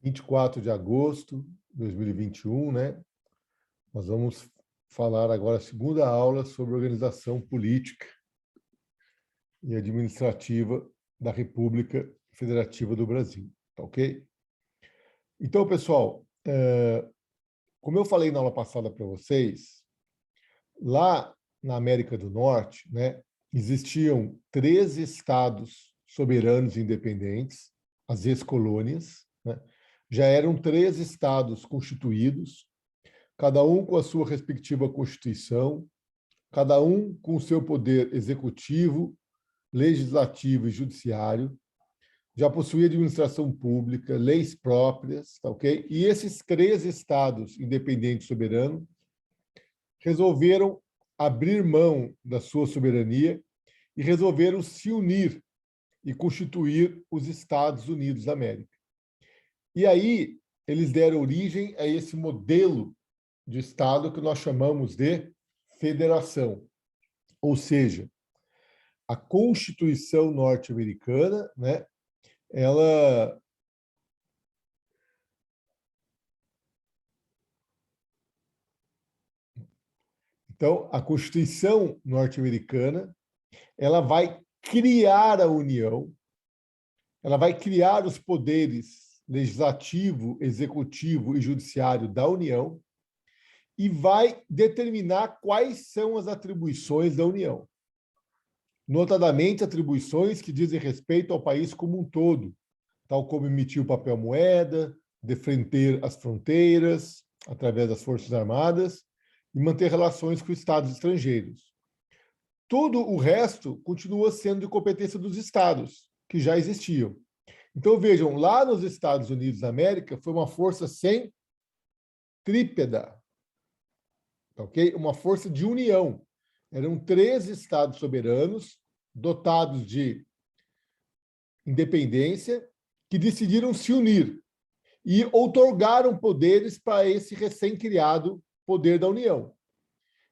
24 de agosto de 2021, né? Nós vamos falar agora a segunda aula sobre organização política e administrativa da República Federativa do Brasil, tá ok? Então, pessoal, como eu falei na aula passada para vocês, lá na América do Norte, né, existiam 13 estados soberanos e independentes, as ex-colônias, né? Já eram 13 estados constituídos, cada um com a sua respectiva Constituição, cada um com o seu poder executivo, legislativo e judiciário, já possuía administração pública, leis próprias, tá ok? E esses 13 estados independentes e soberanos resolveram abrir mão da sua soberania e resolveram se unir e constituir os Estados Unidos da América. E aí eles deram origem a esse modelo de Estado que nós chamamos de federação. Ou seja, a Constituição norte-americana, né, ela Então, a Constituição norte-americana, ela vai criar a União, ela vai criar os poderes legislativo, executivo e judiciário da União e vai determinar quais são as atribuições da União. Notadamente, atribuições que dizem respeito ao país como um todo, tal como emitir o papel moeda, defender as fronteiras através das Forças Armadas e manter relações com estados estrangeiros. Todo o resto continua sendo de competência dos estados, que já existiam. Então, vejam, lá nos Estados Unidos da América foi uma força centrípeta, ok? Uma força de união. Eram 13 estados soberanos, dotados de independência, que decidiram se unir e outorgaram poderes para esse recém-criado poder da União.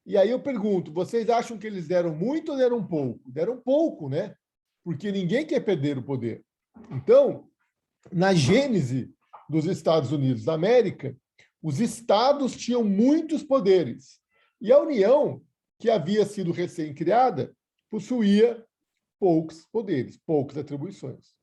E aí eu pergunto, vocês acham que eles deram muito ou deram pouco? Deram pouco, né? Porque ninguém quer perder o poder. Então, na gênese dos Estados Unidos da América, os estados tinham muitos poderes. E a União, que havia sido recém-criada, possuía poucos poderes, poucas atribuições.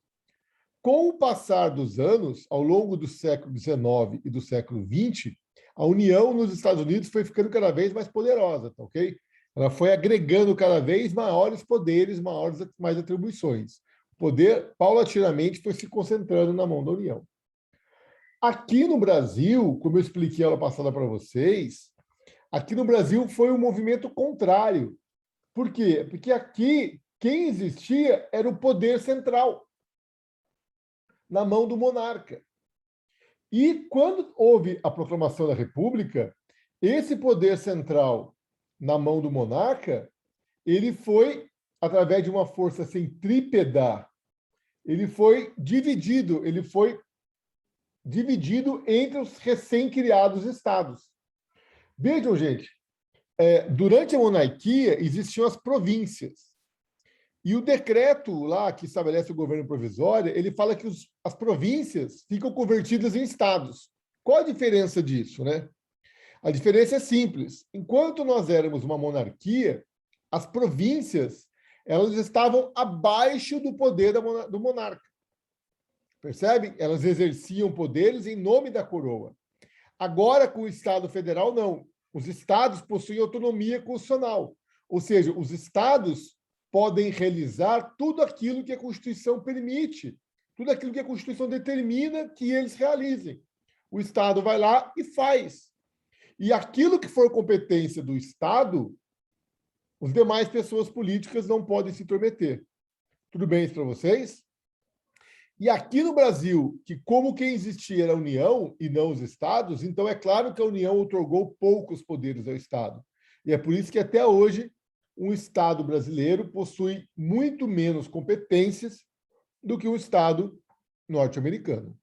Com o passar dos anos, ao longo do século XIX e do século XX, a União nos Estados Unidos foi ficando cada vez mais poderosa, tá ok? Ela foi agregando cada vez maiores poderes, mais atribuições. O poder, paulatinamente, foi se concentrando na mão da União. Aqui no Brasil, como eu expliquei a aula passada para vocês, aqui no Brasil foi um movimento contrário. Por quê? Porque aqui, quem existia era o poder central, na mão do monarca. E quando houve a proclamação da República, esse poder central na mão do monarca, ele foi, através de uma força centrípeta, ele foi dividido entre os recém-criados estados. Vejam, gente, durante a monarquia existiam as províncias. E o decreto lá que estabelece o governo provisório, ele fala que as províncias ficam convertidas em estados. Qual a diferença disso, né? A diferença é simples. Enquanto nós éramos uma monarquia, as províncias elas estavam abaixo do poder do monarca. Percebe? Elas exerciam poderes em nome da coroa. Agora, com o Estado Federal, não. Os estados possuem autonomia constitucional. Ou seja, os estados podem realizar tudo aquilo que a Constituição permite, tudo aquilo que a Constituição determina que eles realizem. O Estado vai lá e faz. E aquilo que for competência do Estado, as demais pessoas políticas não podem se intrometer. Tudo bem isso para vocês? E aqui no Brasil, que como quem existia era a União e não os Estados, então é claro que a União outorgou poucos poderes ao Estado. E é por isso que até hoje um Estado brasileiro possui muito menos competências do que o Estado norte-americano.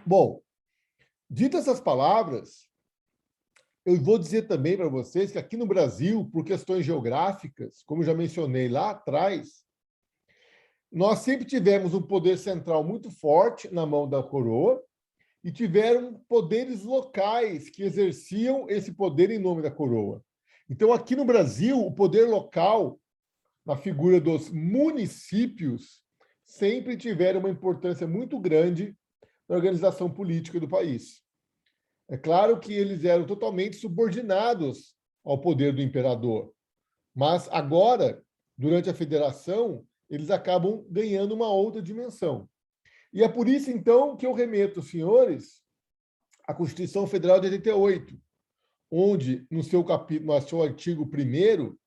Bom, ditas essas palavras, eu vou dizer também para vocês que aqui no Brasil, por questões geográficas, como já mencionei lá atrás, nós sempre tivemos um poder central muito forte na mão da coroa e tiveram poderes locais que exerciam esse poder em nome da coroa. Então, aqui no Brasil, o poder local, na figura dos municípios, sempre tiveram uma importância muito grande na organização política do país. É claro que eles eram totalmente subordinados ao poder do imperador, mas agora, durante a federação, eles acabam ganhando uma outra dimensão. E é por isso, então, que eu remeto os senhores à Constituição Federal de 88, onde, no seu artigo 1º,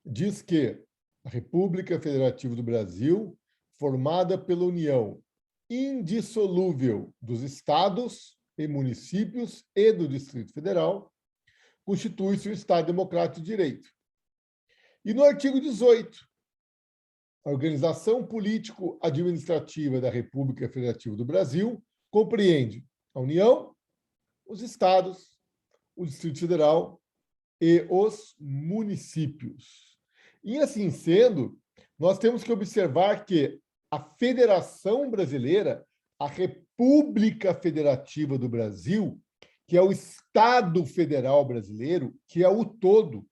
diz que a República Federativa do Brasil, formada pela união indissolúvel dos estados e municípios e do Distrito Federal, constitui-se um Estado democrático de direito. E no artigo 18, a organização político-administrativa da República Federativa do Brasil compreende a União, os estados, o Distrito Federal e os municípios. E assim sendo, nós temos que observar que a Federação Brasileira, a República Federativa do Brasil, que é o Estado Federal Brasileiro, que é o todo,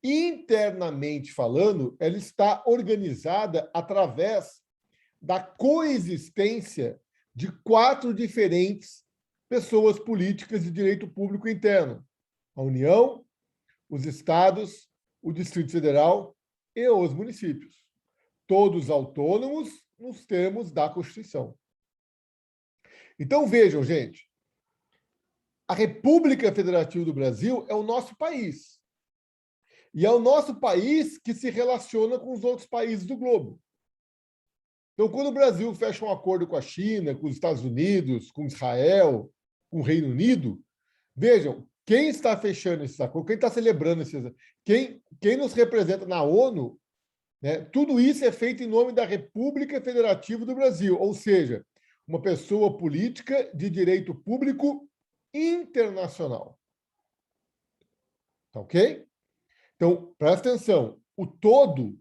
internamente falando, ela está organizada através da coexistência de 4 diferentes pessoas políticas de direito público interno: a União, os estados, o Distrito Federal e os municípios, todos autônomos nos termos da Constituição. Então, vejam, gente, a República Federativa do Brasil é o nosso país. E é o nosso país que se relaciona com os outros países do globo. Então, quando o Brasil fecha um acordo com a China, com os Estados Unidos, com Israel, com o Reino Unido, vejam, quem está fechando esses acordos, quem está celebrando esses acordos, quem nos representa na ONU, né, tudo isso é feito em nome da República Federativa do Brasil, ou seja, uma pessoa política de direito público internacional. Tá ok? Então, presta atenção, o todo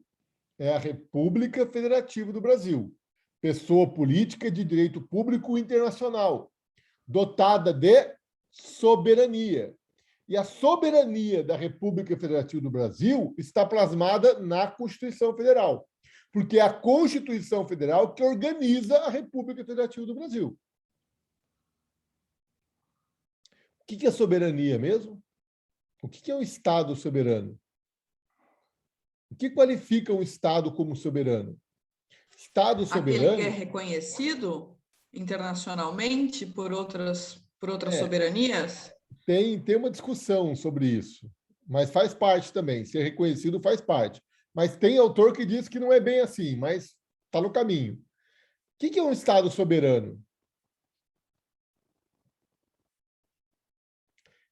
é a República Federativa do Brasil, pessoa política de direito público internacional, dotada de soberania. E a soberania da República Federativa do Brasil está plasmada na Constituição Federal, porque é a Constituição Federal que organiza a República Federativa do Brasil. O que é soberania mesmo? O que é um Estado soberano? O que qualifica um Estado como soberano? Estado soberano... Aquele que é reconhecido internacionalmente por outras soberanias? Tem uma discussão sobre isso, mas faz parte também. Ser reconhecido faz parte. Mas tem autor que diz que não é bem assim, mas está no caminho. O que é um Estado soberano?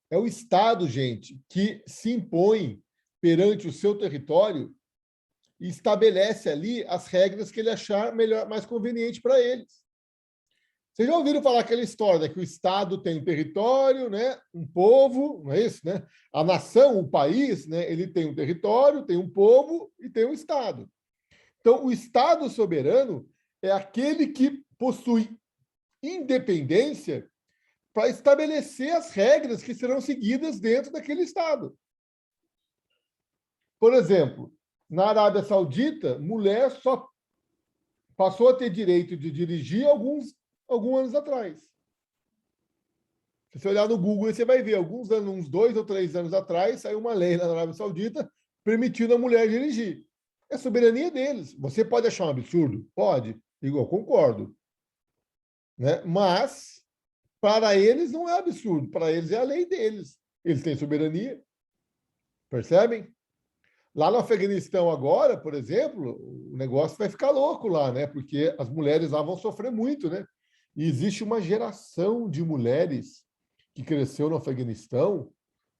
É o Estado, gente, que se impõe perante o seu território e estabelece ali as regras que ele achar melhor, mais conveniente para eles. Vocês já ouviram falar aquela história, né, que o Estado tem um território, né, um povo, não é isso? Né? A nação, o país, né, ele tem um território, tem um povo e tem um Estado. Então, o Estado soberano é aquele que possui independência para estabelecer as regras que serão seguidas dentro daquele Estado. Por exemplo, na Arábia Saudita, mulher só passou a ter direito de dirigir alguns anos atrás. Se você olhar no Google, você vai ver, alguns anos, uns 2 ou 3 anos atrás, saiu uma lei na Arábia Saudita permitindo a mulher dirigir. É a soberania deles. Você pode achar um absurdo? Pode. Eu concordo. Né? Mas, para eles, não é absurdo. Para eles, é a lei deles. Eles têm soberania. Percebem? Lá no Afeganistão agora, por exemplo, o negócio vai ficar louco lá, né? Porque as mulheres lá vão sofrer muito, né? E existe uma geração de mulheres que cresceu no Afeganistão,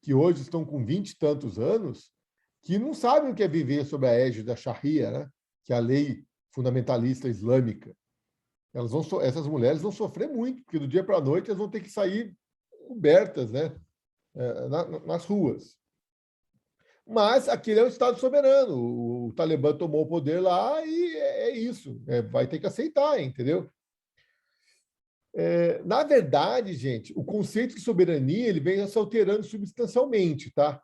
que hoje estão com 20 e tantos anos, que não sabem o que é viver sob a égide da Sharia, né? Que é a lei fundamentalista islâmica. Essas mulheres vão sofrer muito, porque do dia para a noite elas vão ter que sair cobertas, né? Nas ruas. Mas aquele é um Estado soberano. O Talibã tomou o poder lá e é isso. Vai ter que aceitar, entendeu? Na verdade, gente, o conceito de soberania ele vem se alterando substancialmente, tá?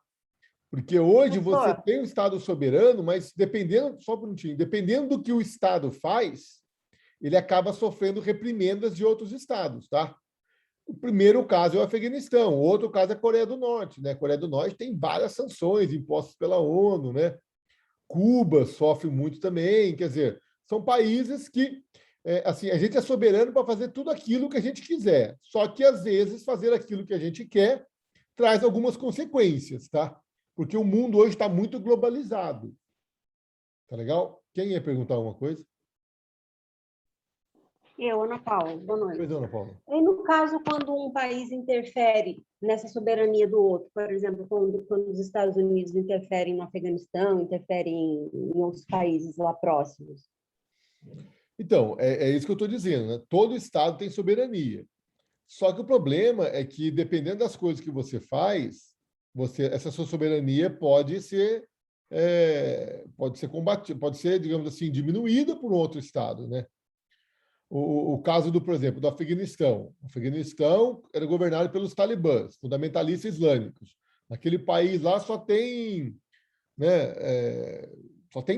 Porque hoje você Doutor, tem um Estado soberano, mas dependendo, só um minutinho, dependendo do que o Estado faz, ele acaba sofrendo reprimendas de outros Estados, tá? O primeiro caso é o Afeganistão, o outro caso é a Coreia do Norte, né? A Coreia do Norte tem várias sanções impostas pela ONU, né? Cuba sofre muito também, quer dizer, são países que assim, a gente é soberano para fazer tudo aquilo que a gente quiser. Só que às vezes fazer aquilo que a gente quer traz algumas consequências, tá? Porque o mundo hoje está muito globalizado. Tá legal? Quem ia perguntar alguma coisa? eu, Ana Paula, boa Pois noite. não, Ana Paula. E no caso, quando um país interfere nessa soberania do outro, por exemplo, quando os Estados Unidos interferem no Afeganistão, interferem em outros países lá próximos. Então, é isso que eu estou dizendo, né? Todo Estado tem soberania. Só que o problema é que, dependendo das coisas que você faz, essa sua soberania pode ser combatida, pode ser, digamos assim, diminuída por um outro Estado, né? O caso por exemplo, do Afeganistão. O Afeganistão era governado pelos talibãs, fundamentalistas islâmicos. Naquele país lá só tem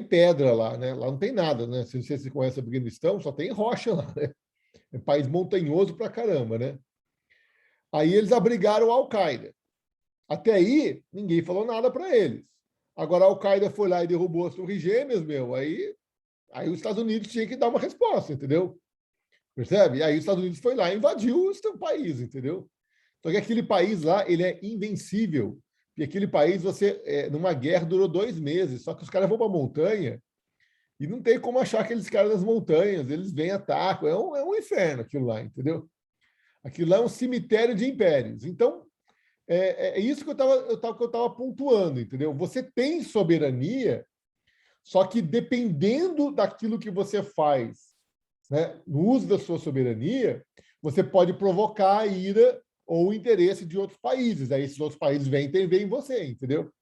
pedra lá, né? Lá não tem nada, né? Se você conhece o Afeganistão, só tem rocha lá, né? É um país montanhoso pra caramba, né? Aí eles abrigaram a Al-Qaeda. Até aí, ninguém falou nada para eles. Agora a Al-Qaeda foi lá e derrubou as Torres Gêmeas, meu, aí os Estados Unidos tinham que dar uma resposta, entendeu? Percebe? E aí os Estados Unidos foi lá e invadiu o país, entendeu? Só que aquele país lá, ele é invencível. E aquele país, numa guerra durou 2 meses, só que os caras vão para a montanha e não tem como achar aqueles caras nas montanhas, eles vêm, atacam, é um inferno aquilo lá, entendeu? Aquilo lá é um cemitério de impérios. Então, é isso que eu tava pontuando, entendeu? Você tem soberania, só que dependendo daquilo que você faz, né, no uso da sua soberania, você pode provocar a ira ou o interesse de outros países. Aí esses outros países vêm intervir em você, entendeu?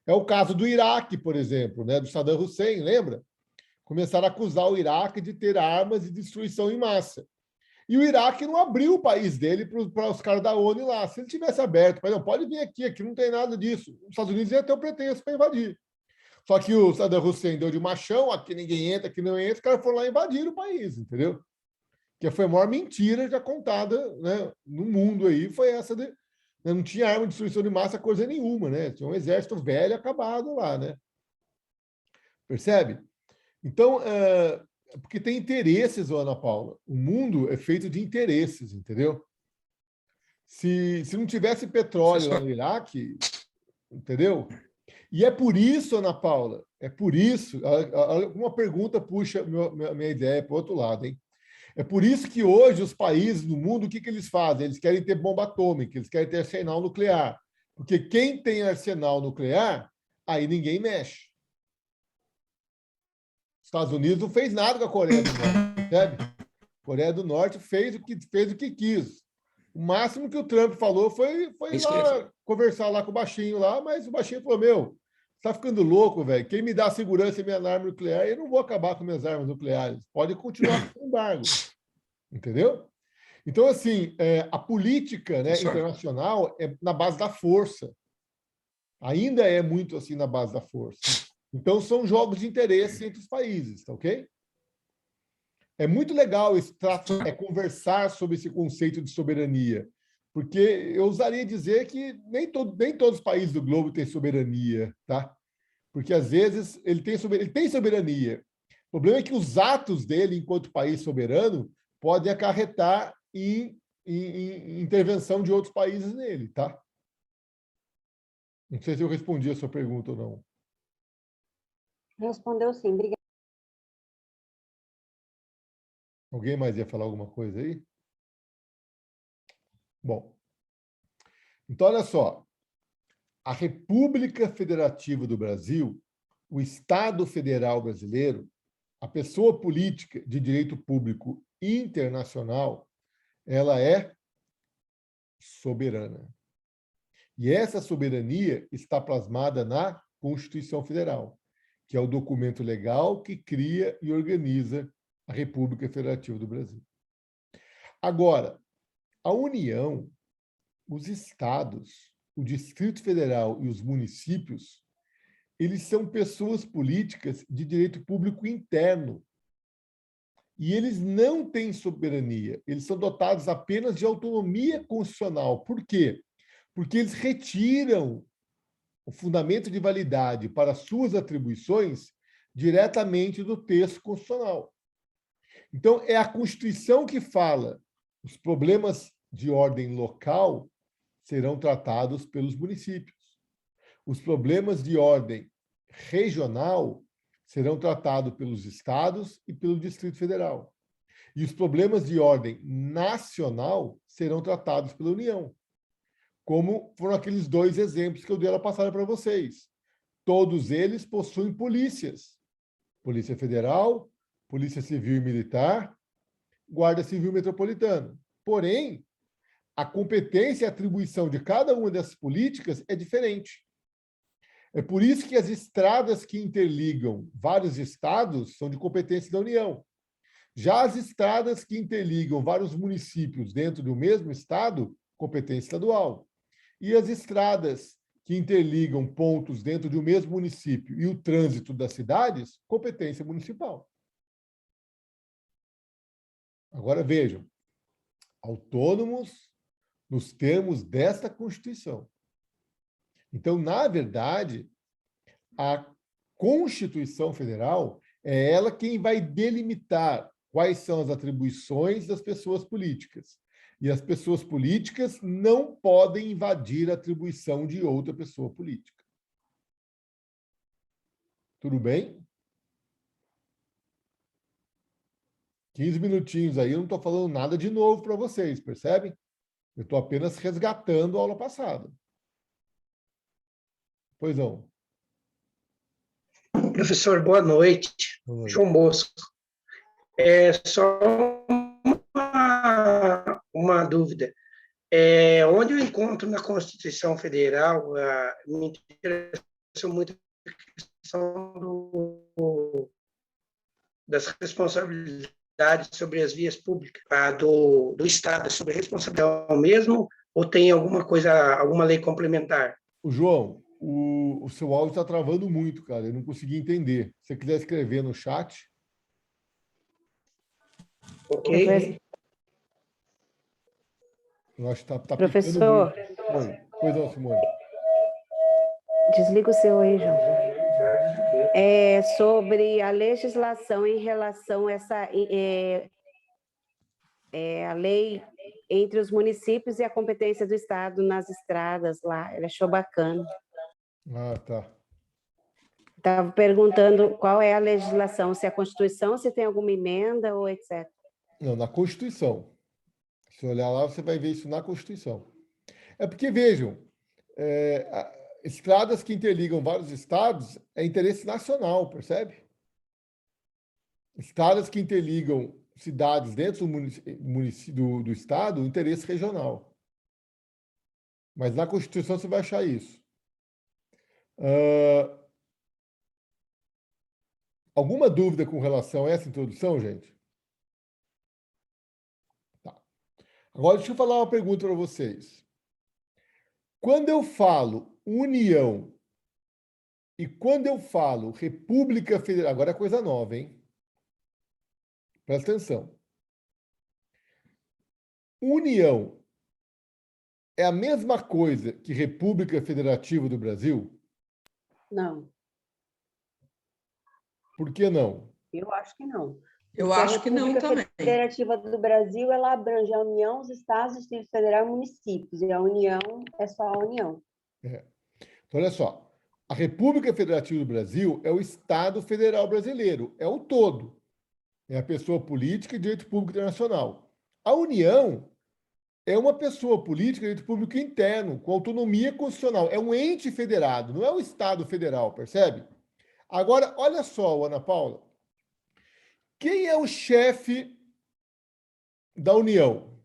É o caso do Iraque, por exemplo, né, do Saddam Hussein, lembra? Começaram a acusar o Iraque de ter armas de destruição em massa. E o Iraque não abriu o país dele para os caras da ONU lá. Se ele tivesse aberto, não, pode vir aqui não tem nada disso. Os Estados Unidos iam ter o pretexto para invadir. Só que o Saddam Hussein deu de machão, aqui ninguém entra, aqui não entra, os caras foram lá invadir o país, entendeu? Que foi a maior mentira já contada, né, no mundo aí, foi essa de não tinha arma de destruição de massa, coisa nenhuma, né? Tinha um exército velho acabado lá, né? Percebe? Então, porque tem interesses, Ana Paula. O mundo é feito de interesses, entendeu? Se não tivesse petróleo lá no Iraque, entendeu? E é por isso, Ana Paula, é por isso, uma pergunta puxa minha ideia para o outro lado, hein? É por isso que hoje os países do mundo, o que eles fazem? Eles querem ter bomba atômica, eles querem ter arsenal nuclear. Porque quem tem arsenal nuclear, aí ninguém mexe. Os Estados Unidos não fez nada com a Coreia do Norte, percebe? A Coreia do Norte fez o que quis. O máximo que o Trump falou foi lá conversar lá com o baixinho lá, mas o baixinho falou, meu, tá ficando louco, velho. Quem me dá segurança em minha arma nuclear, eu não vou acabar com minhas armas nucleares. Pode continuar com o embargo. Entendeu? Então, assim, a política, né, internacional é na base da força. Ainda é muito assim na base da força. Então, são jogos de interesse entre os países, tá ok? É muito legal conversar sobre esse conceito de soberania, porque eu ousaria dizer que nem todos os países do globo têm soberania, tá? Porque às vezes ele tem soberania. O problema é que os atos dele, enquanto país soberano, podem acarretar em intervenção de outros países nele, tá? Não sei se eu respondi a sua pergunta ou não. Respondeu sim, obrigada. Alguém mais ia falar alguma coisa aí? Bom, então olha só. A República Federativa do Brasil, o Estado Federal Brasileiro, a pessoa política de direito público internacional, ela é soberana. E essa soberania está plasmada na Constituição Federal, que é o documento legal que cria e organiza a República Federativa do Brasil. Agora, a União, os estados, o Distrito Federal e os municípios, eles são pessoas políticas de direito público interno. E eles não têm soberania, eles são dotados apenas de autonomia constitucional. Por quê? Porque eles retiram o fundamento de validade para suas atribuições diretamente do texto constitucional. Então, é a Constituição que fala: os problemas de ordem local serão tratados pelos municípios. Os problemas de ordem regional serão tratados pelos estados e pelo Distrito Federal. E os problemas de ordem nacional serão tratados pela União, como foram aqueles 2 exemplos que eu dei na passada para vocês. Todos eles possuem polícias. Polícia Federal, Polícia Civil e Militar, Guarda Civil Metropolitana. Porém, a competência e a atribuição de cada uma dessas políticas é diferente. É por isso que as estradas que interligam vários estados são de competência da União. Já as estradas que interligam vários municípios dentro do mesmo estado, competência estadual. E as estradas que interligam pontos dentro de um mesmo município e o trânsito das cidades, competência municipal. Agora vejam, autônomos nos termos desta Constituição. Então, na verdade, a Constituição Federal é ela quem vai delimitar quais são as atribuições das pessoas políticas. E as pessoas políticas não podem invadir a atribuição de outra pessoa política. Tudo bem? 15 minutinhos aí, eu não estou falando nada de novo para vocês, percebem? Eu estou apenas resgatando a aula passada. Pois não. Professor, boa noite. Boa noite. João Bosco. Só uma dúvida. Onde eu encontro na Constituição Federal, me interessou muito a questão das responsabilidades sobre as vias públicas do Estado, sobre a responsabilidade mesmo, ou tem alguma lei complementar? O João, o seu áudio está travando muito, cara. Eu não consegui entender. Se você quiser escrever no chat. Ok. Eu acho que está Professor. Muito. Pois não, Simone. Desliga o seu aí, João. Sobre a legislação em relação a a lei entre os municípios e a competência do Estado nas estradas lá. Ele achou bacana. Ah, tá. Estava perguntando qual é a legislação, se é a Constituição, se tem alguma emenda ou etc. Não, na Constituição. Se olhar lá, você vai ver isso na Constituição. É porque, vejam, estradas que interligam vários estados é interesse nacional, percebe? Estradas que interligam cidades dentro do estado, interesse regional. Mas na Constituição você vai achar isso. Alguma dúvida com relação a essa introdução, gente? Tá. Agora, deixa eu falar uma pergunta para vocês. Quando eu falo União e quando eu falo República Federal, agora é coisa nova, hein? Presta atenção. União é a mesma coisa que República Federativa do Brasil? Não. Por que não? Eu acho que não. Eu acho que não também. A República Federativa do Brasil, ela abrange a União, os estados, o Distrito Federal e municípios. E a União é só a União. Então, olha só. A República Federativa do Brasil é o Estado Federal Brasileiro. É o todo. É a pessoa política e direito público internacional. A União é uma pessoa política e direito público interno, com autonomia constitucional. É um ente federado, não é o Estado federal, percebe? Agora, olha só, Ana Paula. Quem é o chefe da União?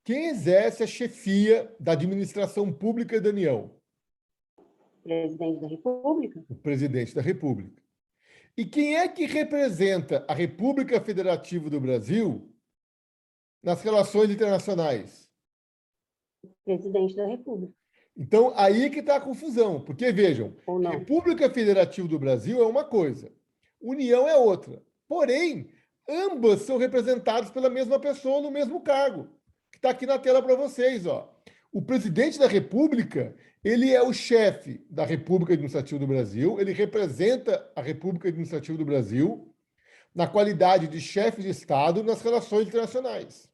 Quem exerce a chefia da administração pública da União? Presidente da República? O presidente da República. E quem é que representa a República Federativa do Brasil nas relações internacionais? Presidente da República. Então, aí que está a confusão. Porque, vejam, Ou não? República Federativa do Brasil é uma coisa, União é outra. Porém, ambas são representadas pela mesma pessoa no mesmo cargo, que está aqui na tela para vocês. Ó. O presidente da República, ele é o chefe da República Administrativa do Brasil, ele representa a República Administrativa do Brasil na qualidade de chefe de Estado nas relações internacionais.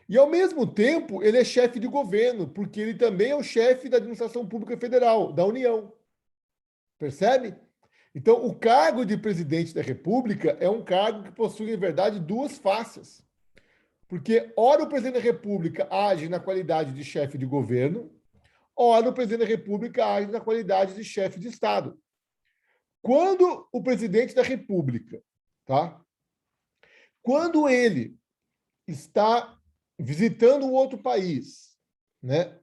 E, ao mesmo tempo, ele é chefe de governo, porque ele também é o chefe da administração pública federal, da União. Percebe? Então, o cargo de presidente da República é um cargo que possui, em verdade, duas faces. Porque, ora, o presidente da República age na qualidade de chefe de governo, ora, o presidente da República age na qualidade de chefe de Estado. Quando o presidente da República, tá? Quando ele está visitando um outro país, né?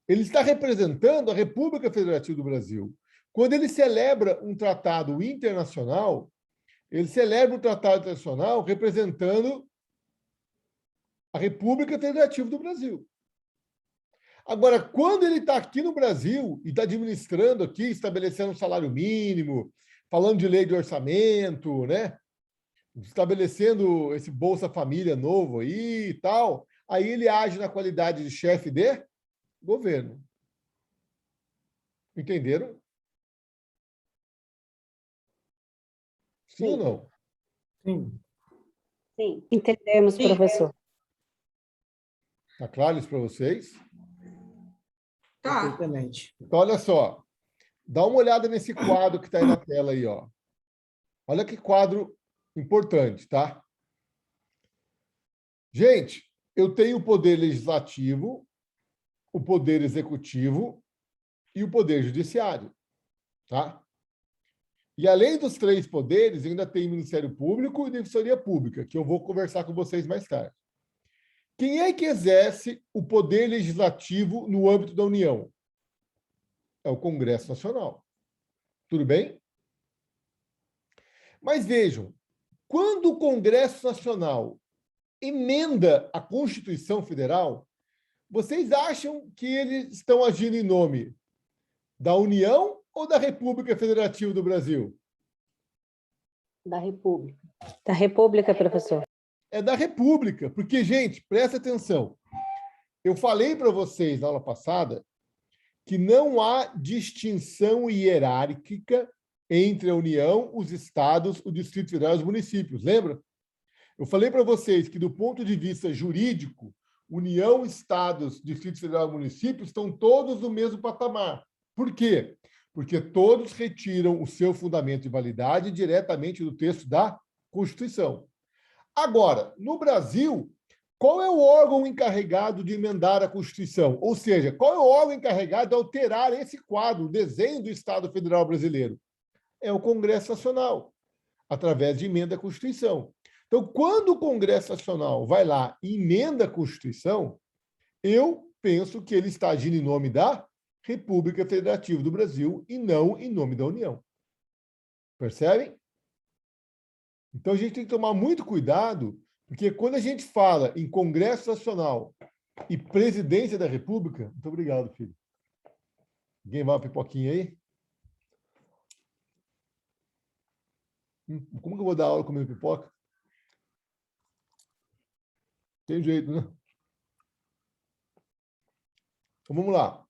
Ele está representando a República Federativa do Brasil. Quando ele celebra um tratado internacional, ele celebra um tratado internacional representando a República Federativa do Brasil. Agora, quando ele está aqui no Brasil e está administrando aqui, estabelecendo um salário mínimo, falando de lei de orçamento, né? Estabelecendo esse Bolsa Família novo aí e tal, aí ele age na qualidade de chefe de governo. Entenderam? Sim ou não? Sim. Sim. Entendemos, Sim. professor. Está claro isso para vocês? Tá. Perfeitamente. Então, olha só. Dá uma olhada nesse quadro que está aí na tela aí, ó. Olha que quadro importante, tá? Gente, eu tenho o poder legislativo, o poder executivo e o poder judiciário, tá? E além dos três poderes, ainda tem Ministério Público e Defensoria Pública, que eu vou conversar com vocês mais tarde. Quem é que exerce o poder legislativo no âmbito da União? É o Congresso Nacional. Tudo bem? Mas vejam, quando o Congresso Nacional emenda a Constituição Federal, vocês acham que eles estão agindo em nome da União ou da República Federativa do Brasil? Da República. Da República, professor. É da República, porque, gente, presta atenção. Eu falei para vocês na aula passada que não há distinção hierárquica entre a União, os estados, o Distrito Federal e os municípios. Lembra? Eu falei para vocês que, do ponto de vista jurídico, União, estados, Distrito Federal e municípios estão todos no mesmo patamar. Por quê? Porque todos retiram o seu fundamento de validade diretamente do texto da Constituição. Agora, no Brasil, qual é o órgão encarregado de emendar a Constituição? Ou seja, qual é o órgão encarregado de alterar esse quadro, o desenho do Estado Federal Brasileiro? É o Congresso Nacional, através de emenda à Constituição. Então, quando o Congresso Nacional vai lá e emenda a Constituição, eu penso que ele está agindo em nome da República Federativa do Brasil e não em nome da União. Percebem? Então, a gente tem que tomar muito cuidado, porque quando a gente fala em Congresso Nacional e Presidência da República... Muito obrigado, filho. Alguém vai uma pipoquinha aí? Como que eu vou dar aula comendo pipoca? Tem jeito, né? Então, vamos lá.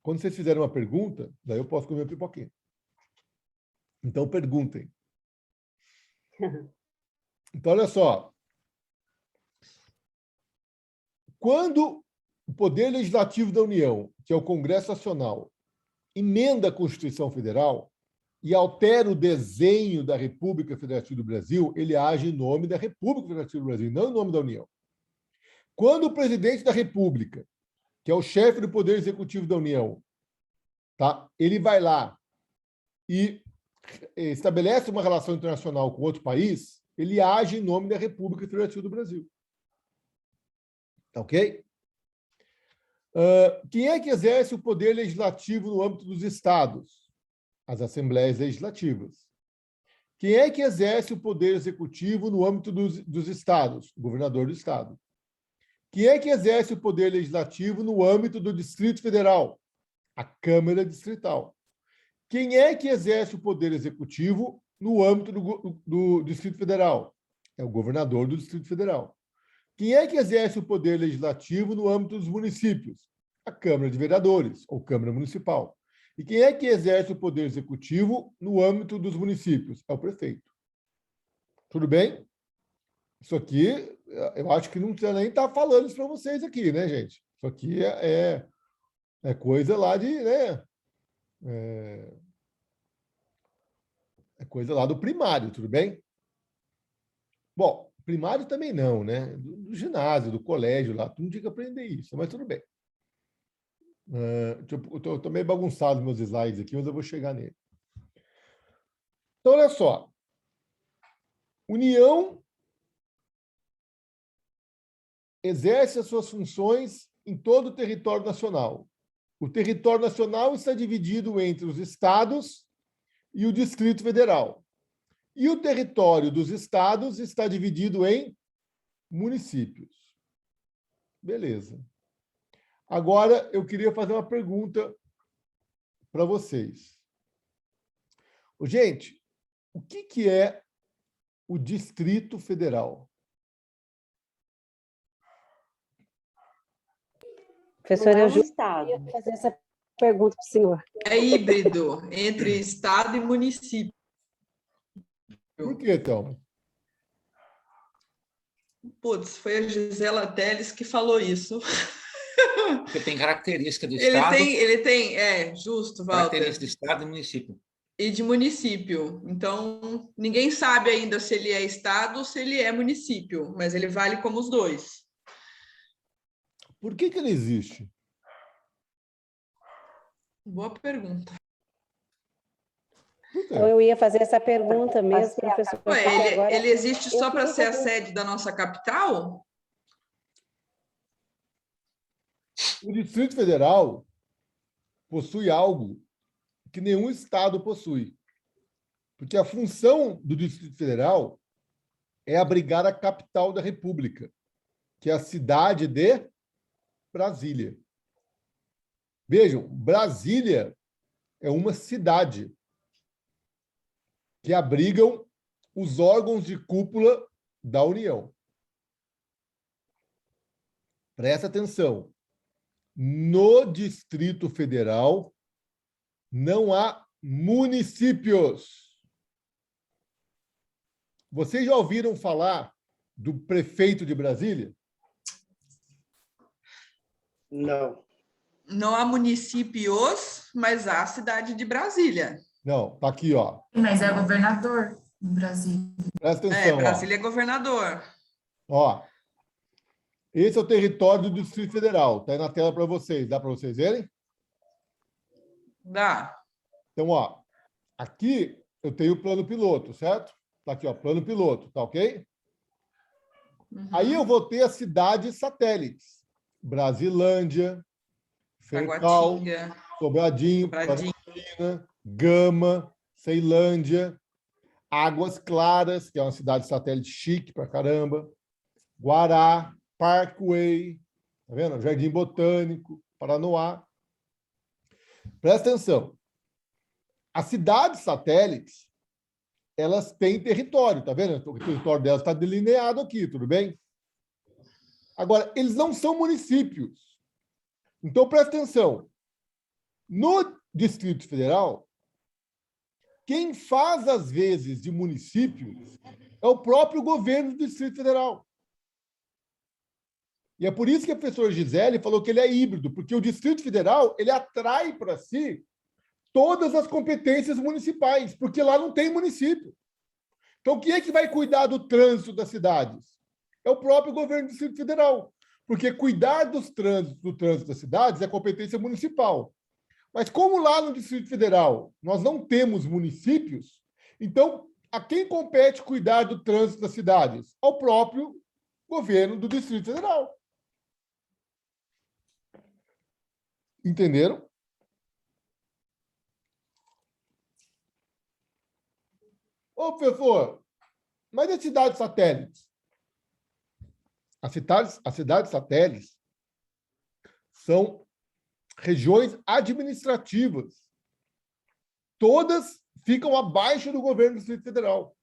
Quando vocês fizerem uma pergunta, daí eu posso comer uma pipoquinha. Então, perguntem. Então, olha só. Quando o Poder Legislativo da União, que é o Congresso Nacional, emenda a Constituição Federal e altera o desenho da República Federativa do Brasil, ele age em nome da República Federativa do Brasil, não em nome da União. Quando o presidente da República, que é o chefe do Poder Executivo da União, tá? Ele vai lá e estabelece uma relação internacional com outro país, ele age em nome da República Federativa do Brasil. Tá ok? Quem é que exerce o poder legislativo no âmbito dos estados? As assembleias legislativas. Quem é que exerce o poder executivo no âmbito dos estados? O governador do estado. Quem é que exerce o poder legislativo no âmbito do Distrito Federal? A Câmara Distrital. Quem é que exerce o poder executivo no âmbito do Distrito Federal? É o governador do Distrito Federal. Quem é que exerce o poder legislativo no âmbito dos municípios? A Câmara de Vereadores, ou Câmara Municipal. E quem é que exerce o poder executivo no âmbito dos municípios? É o prefeito. Tudo bem? Isso aqui, eu acho que não precisa nem estar falando isso para vocês aqui, né, gente? Isso aqui é coisa lá de... né? É coisa lá do primário, tudo bem? Bom, primário também não, né? Do ginásio, do colégio lá, tu não tinha que aprender isso, mas tudo bem. Eu estou meio bagunçado meus slides aqui, mas eu vou chegar nele. Então, olha só. União exerce as suas funções em todo o território nacional. O território nacional está dividido entre os estados e o Distrito Federal. E o território dos estados está dividido em municípios. Beleza. Agora, eu queria fazer uma pergunta para vocês. Gente, o que é o Distrito Federal? Professora, Não é eu um estado. ia fazer essa pergunta para o senhor. É híbrido entre estado e município. Por que, então? Putz, foi a Gisela Teles que falou isso. Porque tem característica do Ele Estado, tem, justo, Walter. característica do Estado e município. E de município. Então, ninguém sabe ainda se ele é estado ou se ele é município, mas ele vale como os dois. Por que ele existe? Boa pergunta. Então, eu ia fazer essa pergunta mesmo, professor. Ué, porque agora ele existe só eu para ser a queria sede da nossa capital? O Distrito Federal possui algo que nenhum estado possui. Porque a função do Distrito Federal é abrigar a capital da República, que é a cidade de Brasília. Vejam, Brasília é uma cidade que abrigam os órgãos de cúpula da União. Presta atenção. No Distrito Federal não há municípios. Vocês já ouviram falar do prefeito de Brasília? Não. Não há municípios, mas há a cidade de Brasília. Não, tá aqui, ó. Mas é governador do Brasil. Presta atenção, Brasília é governador. ó. Esse é o território do Distrito Federal. Tá aí na tela para vocês. Dá para vocês verem? Dá. Então, ó, aqui eu tenho o plano piloto, certo? Tá aqui, ó, plano piloto, tá ok? Uhum. Aí eu vou ter as cidades satélites. Brasilândia, Fercal, Taguatinga, Sobradinho, Sobradinho. Paratina, Gama, Ceilândia, Águas Claras, que é uma cidade satélite chique pra caramba, Guará, Parkway, tá vendo? Jardim Botânico, Paranoá. Presta atenção. As cidades satélites, elas têm território, tá vendo? O território delas está delineado aqui, tudo bem? Agora, eles não são municípios. Então, presta atenção. No Distrito Federal, quem faz, às vezes, de município é o próprio governo do Distrito Federal. E é por isso que a professora Gisele falou que ele é híbrido, porque o Distrito Federal ele atrai para si todas as competências municipais, porque lá não tem município. Então, quem é que vai cuidar do trânsito das cidades? É o próprio governo do Distrito Federal, porque cuidar do trânsito das cidades é competência municipal. Mas como lá no Distrito Federal nós não temos municípios, então a quem compete cuidar do trânsito das cidades? Ao próprio governo do Distrito Federal. Entenderam? Ô, professor, mas as cidades satélites? As cidades satélites são regiões administrativas. Todas ficam abaixo do governo do Distrito Federal.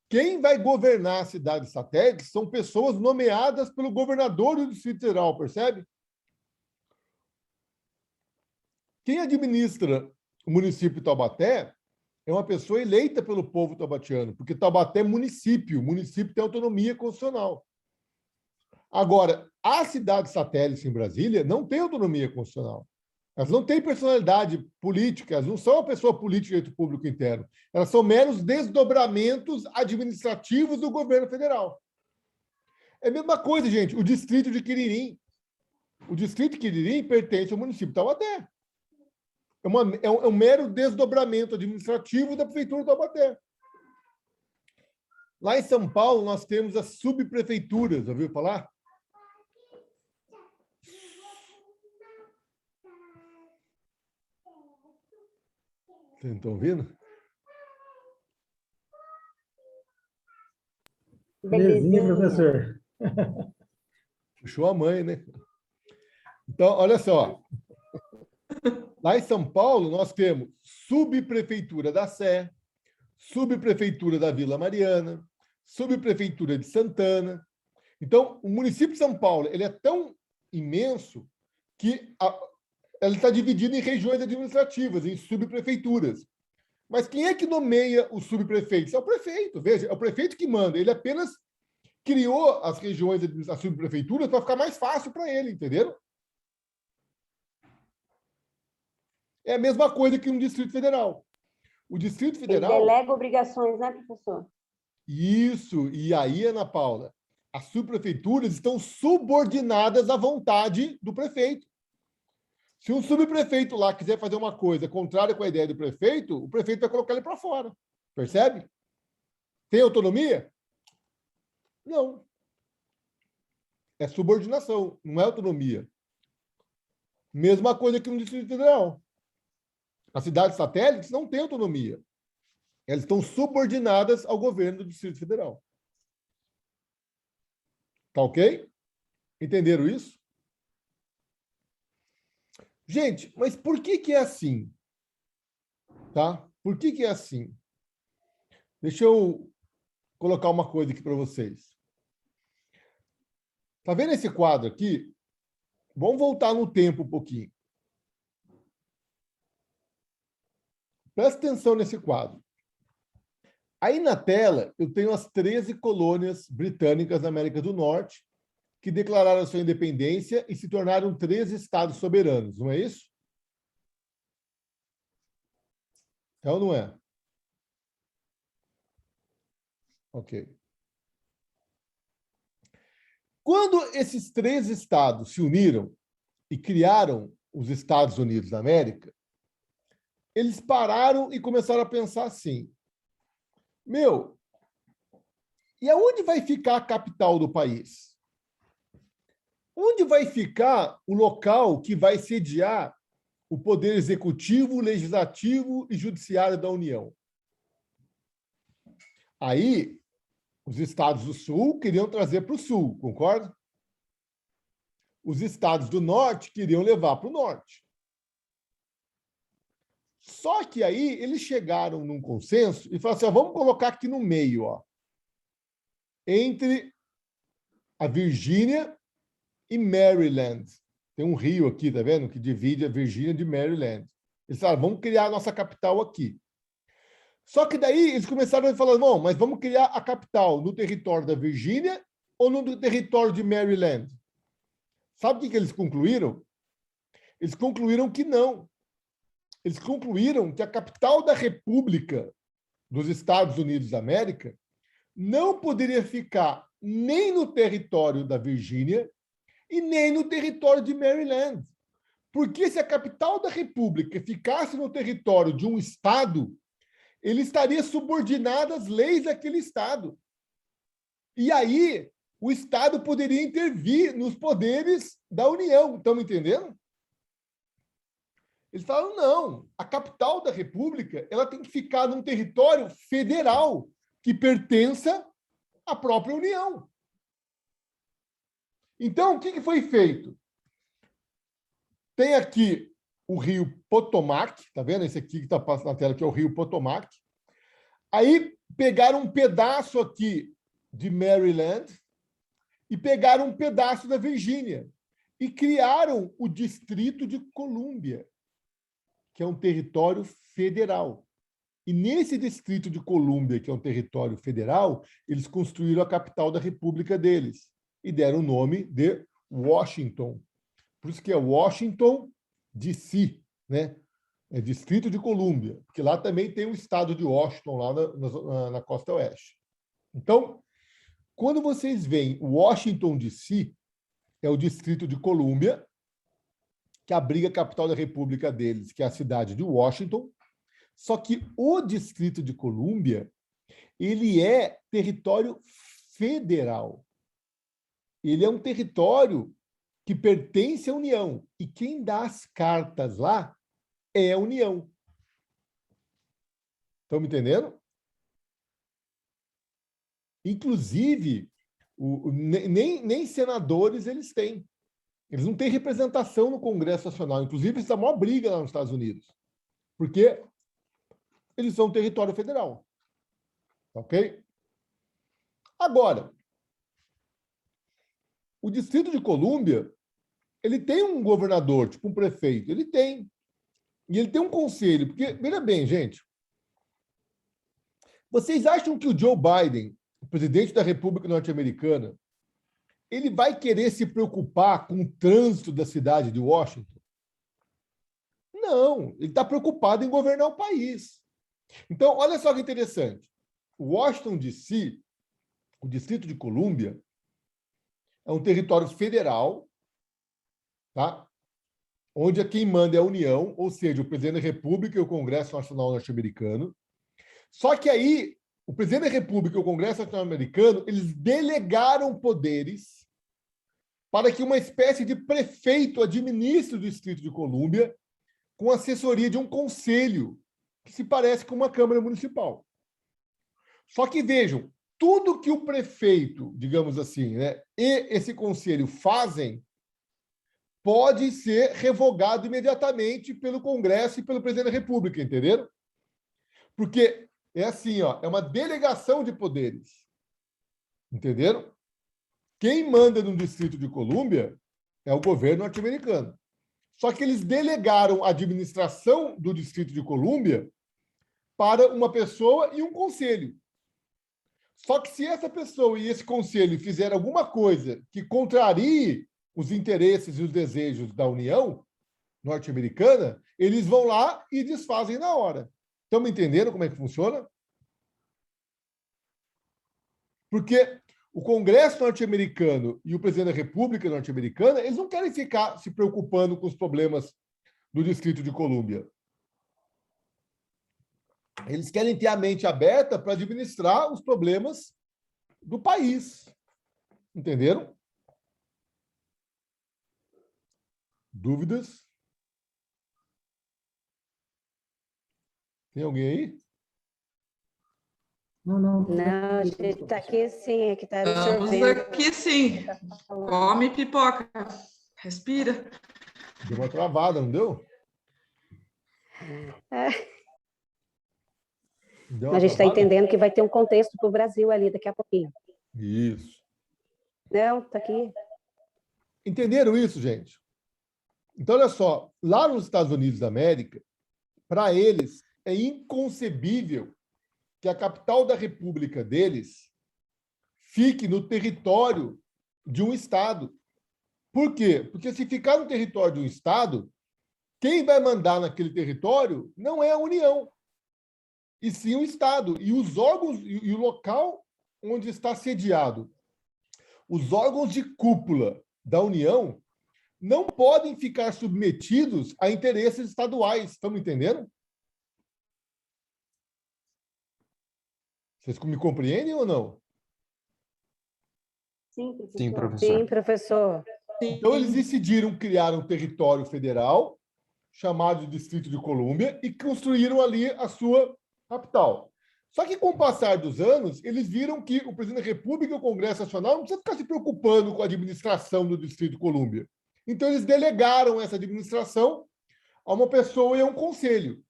Quem vai governar as cidades satélites são pessoas nomeadas pelo governador do Distrito Federal, percebe? Quem administra o município de Taubaté é uma pessoa eleita pelo povo taubatiano, porque Taubaté é município, o município tem autonomia constitucional. Agora, as cidades satélites em Brasília não têm autonomia constitucional. Elas não têm personalidade política, elas não são uma pessoa política do público interno. Elas são meros desdobramentos administrativos do governo federal. É a mesma coisa, gente, o distrito de Quiririm. O distrito de Quiririm pertence ao município de Taubaté. É um mero desdobramento administrativo da prefeitura de Taubaté. Lá em São Paulo, nós temos as subprefeituras, ouviu falar? Vocês estão ouvindo? Belezinha, professor. Puxou a mãe, né? Então, olha só. Lá em São Paulo, nós temos subprefeitura da Sé, subprefeitura da Vila Mariana, subprefeitura de Santana. Então, o município de São Paulo ele é tão imenso que ele está dividido em regiões administrativas, em subprefeituras. Mas quem é que nomeia os subprefeitos? É o prefeito, veja, é o prefeito que manda. Ele apenas criou as regiões, as subprefeituras, para ficar mais fácil para ele, entenderam? É a mesma coisa que no Distrito Federal. O Distrito Federal... Ele delega obrigações, né, professor? Isso. E aí, Ana Paula, as subprefeituras estão subordinadas à vontade do prefeito. Se um subprefeito lá quiser fazer uma coisa contrária com a ideia do prefeito, o prefeito vai colocar ele para fora. Percebe? Tem autonomia? Não. É subordinação, não é autonomia. Mesma coisa que no Distrito Federal. As cidades satélites não têm autonomia. Elas estão subordinadas ao governo do Distrito Federal. Tá ok? Entenderam isso? Gente, mas por que é assim? Tá? Por que é assim? Deixa eu colocar uma coisa aqui para vocês. Tá vendo esse quadro aqui? Vamos voltar no tempo um pouquinho. Presta atenção nesse quadro. Aí na tela, eu tenho as 13 colônias britânicas da América do Norte que declararam sua independência e se tornaram 13 estados soberanos, não é isso? É ou não é? Ok. Quando esses 13 estados se uniram e criaram os Estados Unidos da América, eles pararam e começaram a pensar assim: meu, e aonde vai ficar a capital do país? Onde vai ficar o local que vai sediar o poder executivo, legislativo e judiciário da União? Aí, os estados do Sul queriam trazer para o Sul, concorda? Os estados do Norte queriam levar para o Norte. Só que aí eles chegaram num consenso e falaram assim: ó, vamos colocar aqui no meio, ó, entre a Virgínia e Maryland. Tem um rio aqui, tá vendo? Que divide a Virgínia de Maryland. Eles falaram: vamos criar a nossa capital aqui. Só que daí eles começaram a falar: bom, mas vamos criar a capital no território da Virgínia ou no território de Maryland? Sabe o que eles concluíram? Eles concluíram que não. Eles concluíram que a capital da República dos Estados Unidos da América não poderia ficar nem no território da Virgínia e nem no território de Maryland. Porque se a capital da República ficasse no território de um estado, ele estaria subordinado às leis daquele Estado. E aí, o Estado poderia intervir nos poderes da União. Estão entendendo? Eles falaram, não, a capital da República ela tem que ficar num território federal que pertença à própria União. Então, o que foi feito? Tem aqui o rio Potomac, tá vendo? Esse aqui que está passando na tela, que é o rio Potomac. Aí pegaram um pedaço aqui de Maryland e pegaram um pedaço da Virgínia e criaram o Distrito de Colômbia, que é um território federal. E nesse Distrito de Colômbia, que é um território federal, eles construíram a capital da República deles e deram o nome de Washington. Por isso que é Washington, D.C., né? É Distrito de Colômbia, porque lá também tem o estado de Washington, lá na costa oeste. Então, quando vocês veem Washington, D.C., é o Distrito de Colômbia, que abriga a capital da República deles, que é a cidade de Washington. Só que o Distrito de Colômbia, ele é território federal. Ele é um território que pertence à União. E quem dá as cartas lá é a União. Estão me entendendo? Inclusive, nem senadores eles têm. Eles não têm representação no Congresso Nacional. Inclusive, isso é a maior briga lá nos Estados Unidos. Porque eles são território federal. Ok? Agora, o Distrito de Colômbia, ele tem um governador, tipo um prefeito. Ele tem. E ele tem um conselho. Porque, veja bem, gente, vocês acham que o Joe Biden, o presidente da República Norte-Americana, ele vai querer se preocupar com o trânsito da cidade de Washington? Não, ele está preocupado em governar o país. Então, olha só que interessante. Washington, D.C., o Distrito de Colômbia, é um território federal, tá? Onde quem manda é a União, ou seja, o presidente da República e o Congresso Nacional Norte-Americano. Só que aí, o presidente da República e o Congresso Norte-Americano, eles delegaram poderes para que uma espécie de prefeito administre o Distrito de Colômbia com assessoria de um conselho, que se parece com uma Câmara Municipal. Só que vejam, tudo que o prefeito, digamos assim, né, e esse conselho fazem pode ser revogado imediatamente pelo Congresso e pelo presidente da República, entenderam? Porque é assim, ó, é uma delegação de poderes. Entenderam? Quem manda no Distrito de Colômbia é o governo norte-americano. Só que eles delegaram a administração do Distrito de Colômbia para uma pessoa e um conselho. Só que se essa pessoa e esse conselho fizer alguma coisa que contrarie os interesses e os desejos da União norte-americana, eles vão lá e desfazem na hora. Estão me entendendo como é que funciona? Porque o Congresso norte-americano e o presidente da República norte-americana, eles não querem ficar se preocupando com os problemas do Distrito de Colômbia. Eles querem ter a mente aberta para administrar os problemas do país. Entenderam? Dúvidas? Tem alguém aí? Não, a gente está aqui sim, é que está Estamos absorvendo. aqui sim. Come pipoca. Respira. Deu uma travada, não deu? Deu uma A gente está travada? entendendo que vai ter um contexto para o Brasil ali daqui a pouquinho. Isso. Não, está aqui. Entenderam isso, gente? Então, olha só, lá nos Estados Unidos da América, para eles é inconcebível que a capital da república deles fique no território de um estado. Por quê? Porque se ficar no território de um estado, quem vai mandar naquele território não é a União, e sim o estado. E os órgãos e o local onde está sediado. Os órgãos de cúpula da União não podem ficar submetidos a interesses estaduais. Estão me entendendo? Vocês me compreendem ou não? Sim, professor. Sim, professor. Sim, professor. Então, eles decidiram criar um território federal, chamado de Distrito de Colômbia, e construíram ali a sua capital. Só que, com o passar dos anos, eles viram que o presidente da República e o Congresso Nacional não precisam ficar se preocupando com a administração do Distrito de Colômbia. Então, eles delegaram essa administração a uma pessoa e a um conselho.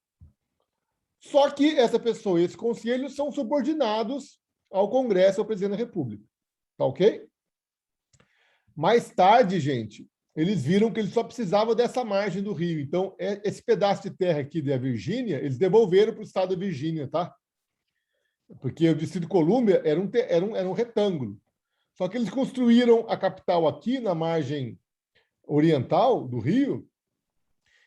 Só que essa pessoa e esse conselho são subordinados ao Congresso e ao presidente da República. Tá ok? Mais tarde, gente, eles viram que eles só precisavam dessa margem do rio. Então, esse pedaço de terra aqui da Virgínia, eles devolveram para o estado da Virgínia, tá? Porque o Distrito de Colômbia era um retângulo. Só que eles construíram a capital aqui, na margem oriental do rio,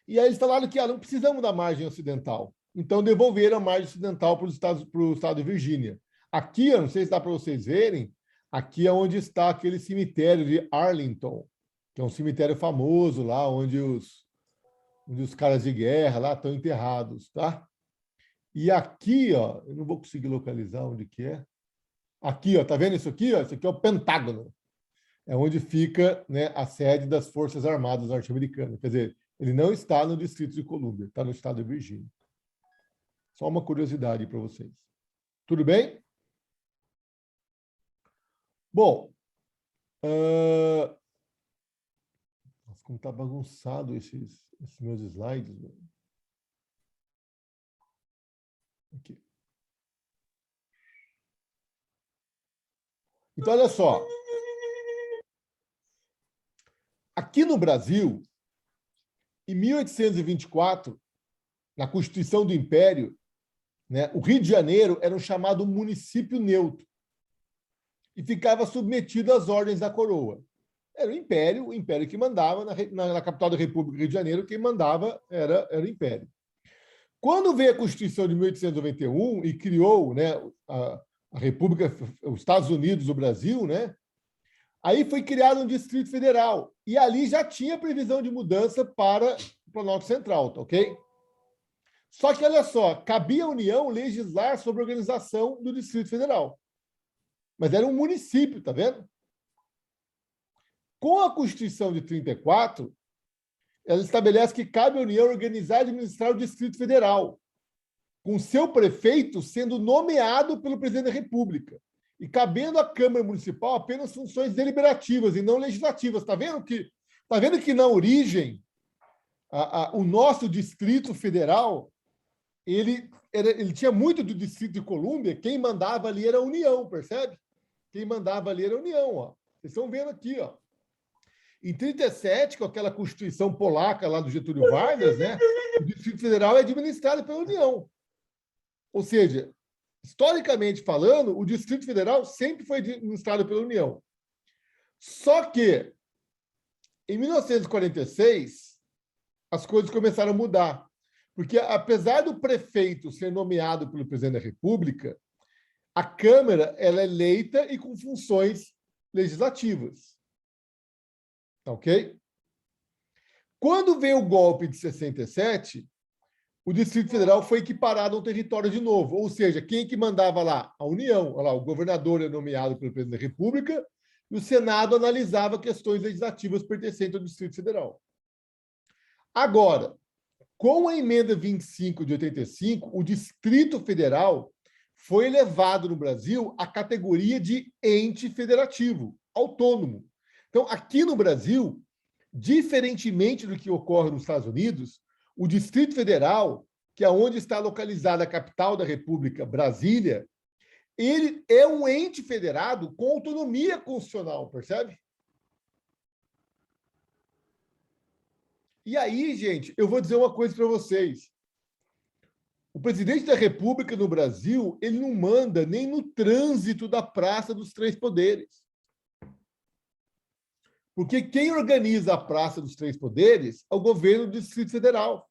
e aí eles falaram que não precisamos da margem ocidental. Então, devolveram a margem ocidental para o estado de Virgínia. Aqui, eu não sei se dá para vocês verem, aqui é onde está aquele cemitério de Arlington, que é um cemitério famoso lá, onde os caras de guerra lá estão enterrados, tá? E aqui, ó, eu não vou conseguir localizar onde que é. Aqui, ó, tá vendo isso aqui? Ó? Isso aqui é o Pentágono. É onde fica, né, a sede das Forças Armadas norte-americanas. Quer dizer, ele não está no Distrito de Colômbia, está no estado de Virgínia. Só uma curiosidade para vocês. Tudo bem? Bom, nossa, como está bagunçado esses meus slides. Aqui. Então, olha só. Aqui no Brasil, em 1824, na Constituição do Império, né, o Rio de Janeiro era um chamado município neutro e ficava submetido às ordens da coroa. Era o império que mandava, na capital da República, Rio de Janeiro, quem mandava era o império. Quando veio a Constituição de 1891 e criou, né, a República, os Estados Unidos do Brasil, né, aí foi criado um Distrito Federal, e ali já tinha previsão de mudança para o Planalto Central, tá ok? Só que, olha só, cabia à União legislar sobre a organização do Distrito Federal. Mas era um município, tá vendo? Com a Constituição de 34, ela estabelece que cabe à União organizar e administrar o Distrito Federal, com seu prefeito sendo nomeado pelo presidente da República, e cabendo à Câmara Municipal apenas funções deliberativas e não legislativas. Tá vendo que na origem, o nosso Distrito Federal, ele tinha muito do Distrito de Colômbia, quem mandava ali era a União, percebe? Quem mandava ali era a União, ó. Vocês estão vendo aqui, ó. Em 37, com aquela Constituição polaca lá do Getúlio Vargas, né, o Distrito Federal é administrado pela União. Ou seja, historicamente falando, o Distrito Federal sempre foi administrado pela União. Só que, em 1946, as coisas começaram a mudar. Porque, apesar do prefeito ser nomeado pelo presidente da República, a Câmara ela é eleita e com funções legislativas. Tá ok? Quando veio o golpe de 67, o Distrito Federal foi equiparado ao território de novo. Ou seja, quem que mandava lá? A União. Olha lá, o governador é nomeado pelo presidente da República e o Senado analisava questões legislativas pertencentes ao Distrito Federal. Agora, com a emenda 25 de 85, o Distrito Federal foi elevado no Brasil à categoria de ente federativo, autônomo. Então, aqui no Brasil, diferentemente do que ocorre nos Estados Unidos, o Distrito Federal, que é onde está localizada a capital da República, Brasília, ele é um ente federado com autonomia constitucional, percebe? E aí, gente, eu vou dizer uma coisa para vocês. O presidente da República no Brasil, ele não manda nem no trânsito da Praça dos Três Poderes. Porque quem organiza a Praça dos Três Poderes é o governo do Distrito Federal.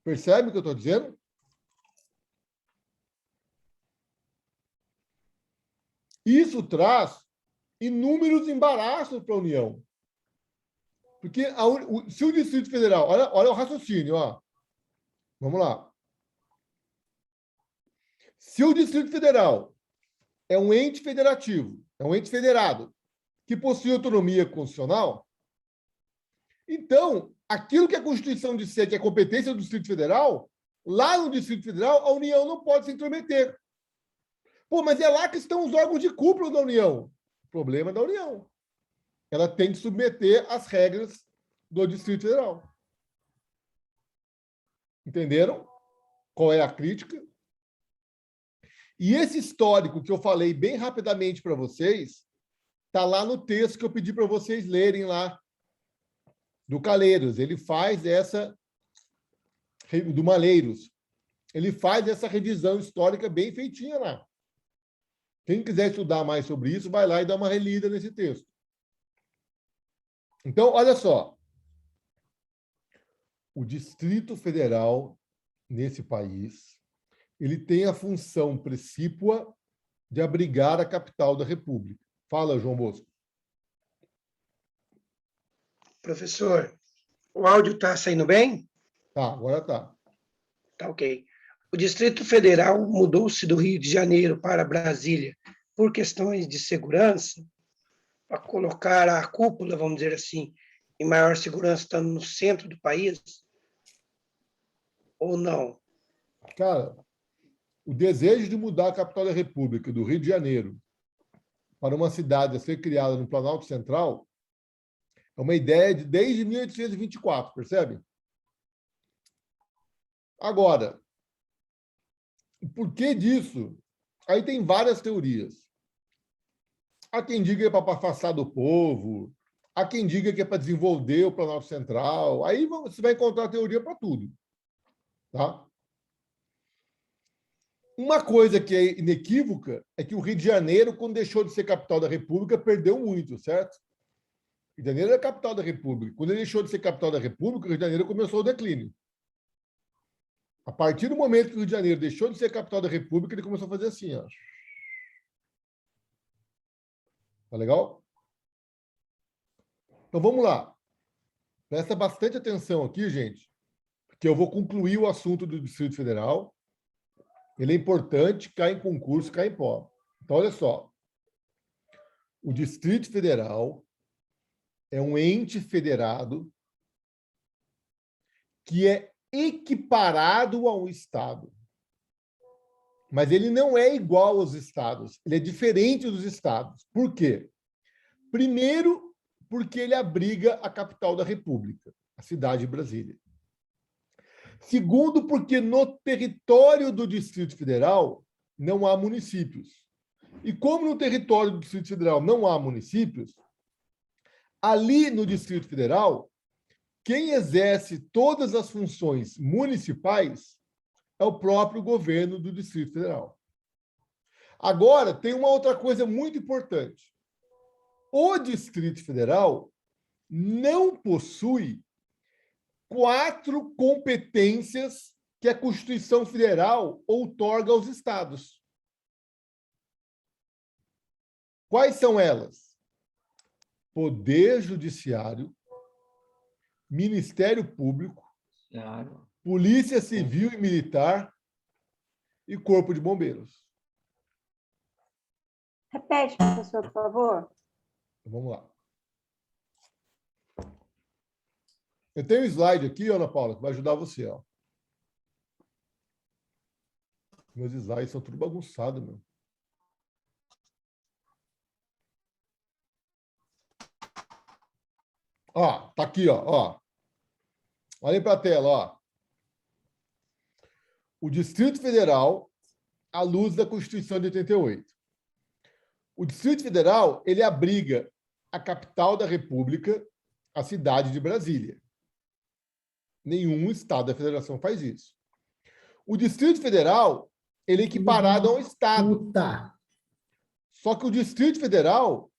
Percebe o que eu estou dizendo? Isso traz inúmeros embaraços para a União. Porque se o Distrito Federal... Olha o raciocínio, ó. Vamos lá. Se o Distrito Federal é um ente federativo, é um ente federado, que possui autonomia constitucional, então, aquilo que a Constituição disser que é competência do Distrito Federal, lá no Distrito Federal, a União não pode se intrometer. Pô, mas é lá que estão os órgãos de cúpula da União. O problema é da União. Ela tem que submeter às regras do Distrito Federal. Entenderam qual é a crítica? E esse histórico que eu falei bem rapidamente para vocês, está lá no texto que eu pedi para vocês lerem lá, do Calheiros. Ele faz essa, do Malheiros, ele faz essa revisão histórica bem feitinha lá. Quem quiser estudar mais sobre isso, vai lá e dá uma relida nesse texto. Então, olha só. O Distrito Federal, nesse país, ele tem a função precípua de abrigar a capital da República. Fala, João Bosco. Professor, o áudio está saindo bem? Tá, agora tá. Tá ok. O Distrito Federal mudou-se do Rio de Janeiro para Brasília por questões de segurança, para colocar a cúpula, vamos dizer assim, em maior segurança, estando no centro do país? Ou não? Cara, o desejo de mudar a capital da República, do Rio de Janeiro, para uma cidade a ser criada no Planalto Central, é uma ideia desde 1824, percebe? Agora, o porquê disso? Aí tem várias teorias. Há quem diga que é para afastar do povo, há quem diga que é para desenvolver o Planalto Central. Aí você vai encontrar teoria para tudo. Tá? Uma coisa que é inequívoca é que o Rio de Janeiro, quando deixou de ser capital da República, perdeu muito, certo? Rio de Janeiro é a capital da República. Quando ele deixou de ser capital da República, o Rio de Janeiro começou o declínio. A partir do momento que o Rio de Janeiro deixou de ser capital da República, ele começou a fazer assim, ó. Tá legal? Então vamos lá. Presta bastante atenção aqui, gente, porque eu vou concluir o assunto do Distrito Federal. Ele é importante, cai em concurso, cai em prova. Então, olha só. O Distrito Federal é um ente federado que é equiparado ao Estado. Mas ele não é igual aos estados, ele é diferente dos estados. Por quê? Primeiro, porque ele abriga a capital da República, a cidade de Brasília. Segundo, porque no território do Distrito Federal não há municípios. E como no território do Distrito Federal não há municípios, ali no Distrito Federal, quem exerce todas as funções municipais é o próprio governo do Distrito Federal. Agora, tem uma outra coisa muito importante. O Distrito Federal não possui 4 competências que a Constituição Federal outorga aos estados. Quais são elas? Poder Judiciário, Ministério Público, Polícia Civil e Militar e Corpo de Bombeiros. Repete, professor, por favor. Então, vamos lá. Eu tenho um slide aqui, Ana Paula, que vai ajudar você. Ó. Meus slides são tudo bagunçado, meu. Ó, tá aqui, ó. Olhem para a tela, ó. O Distrito Federal, à luz da Constituição de 88. O Distrito Federal, ele abriga a capital da República, a cidade de Brasília. Nenhum estado da federação faz isso. O Distrito Federal, ele é equiparado a um estado. Só que o Distrito Federal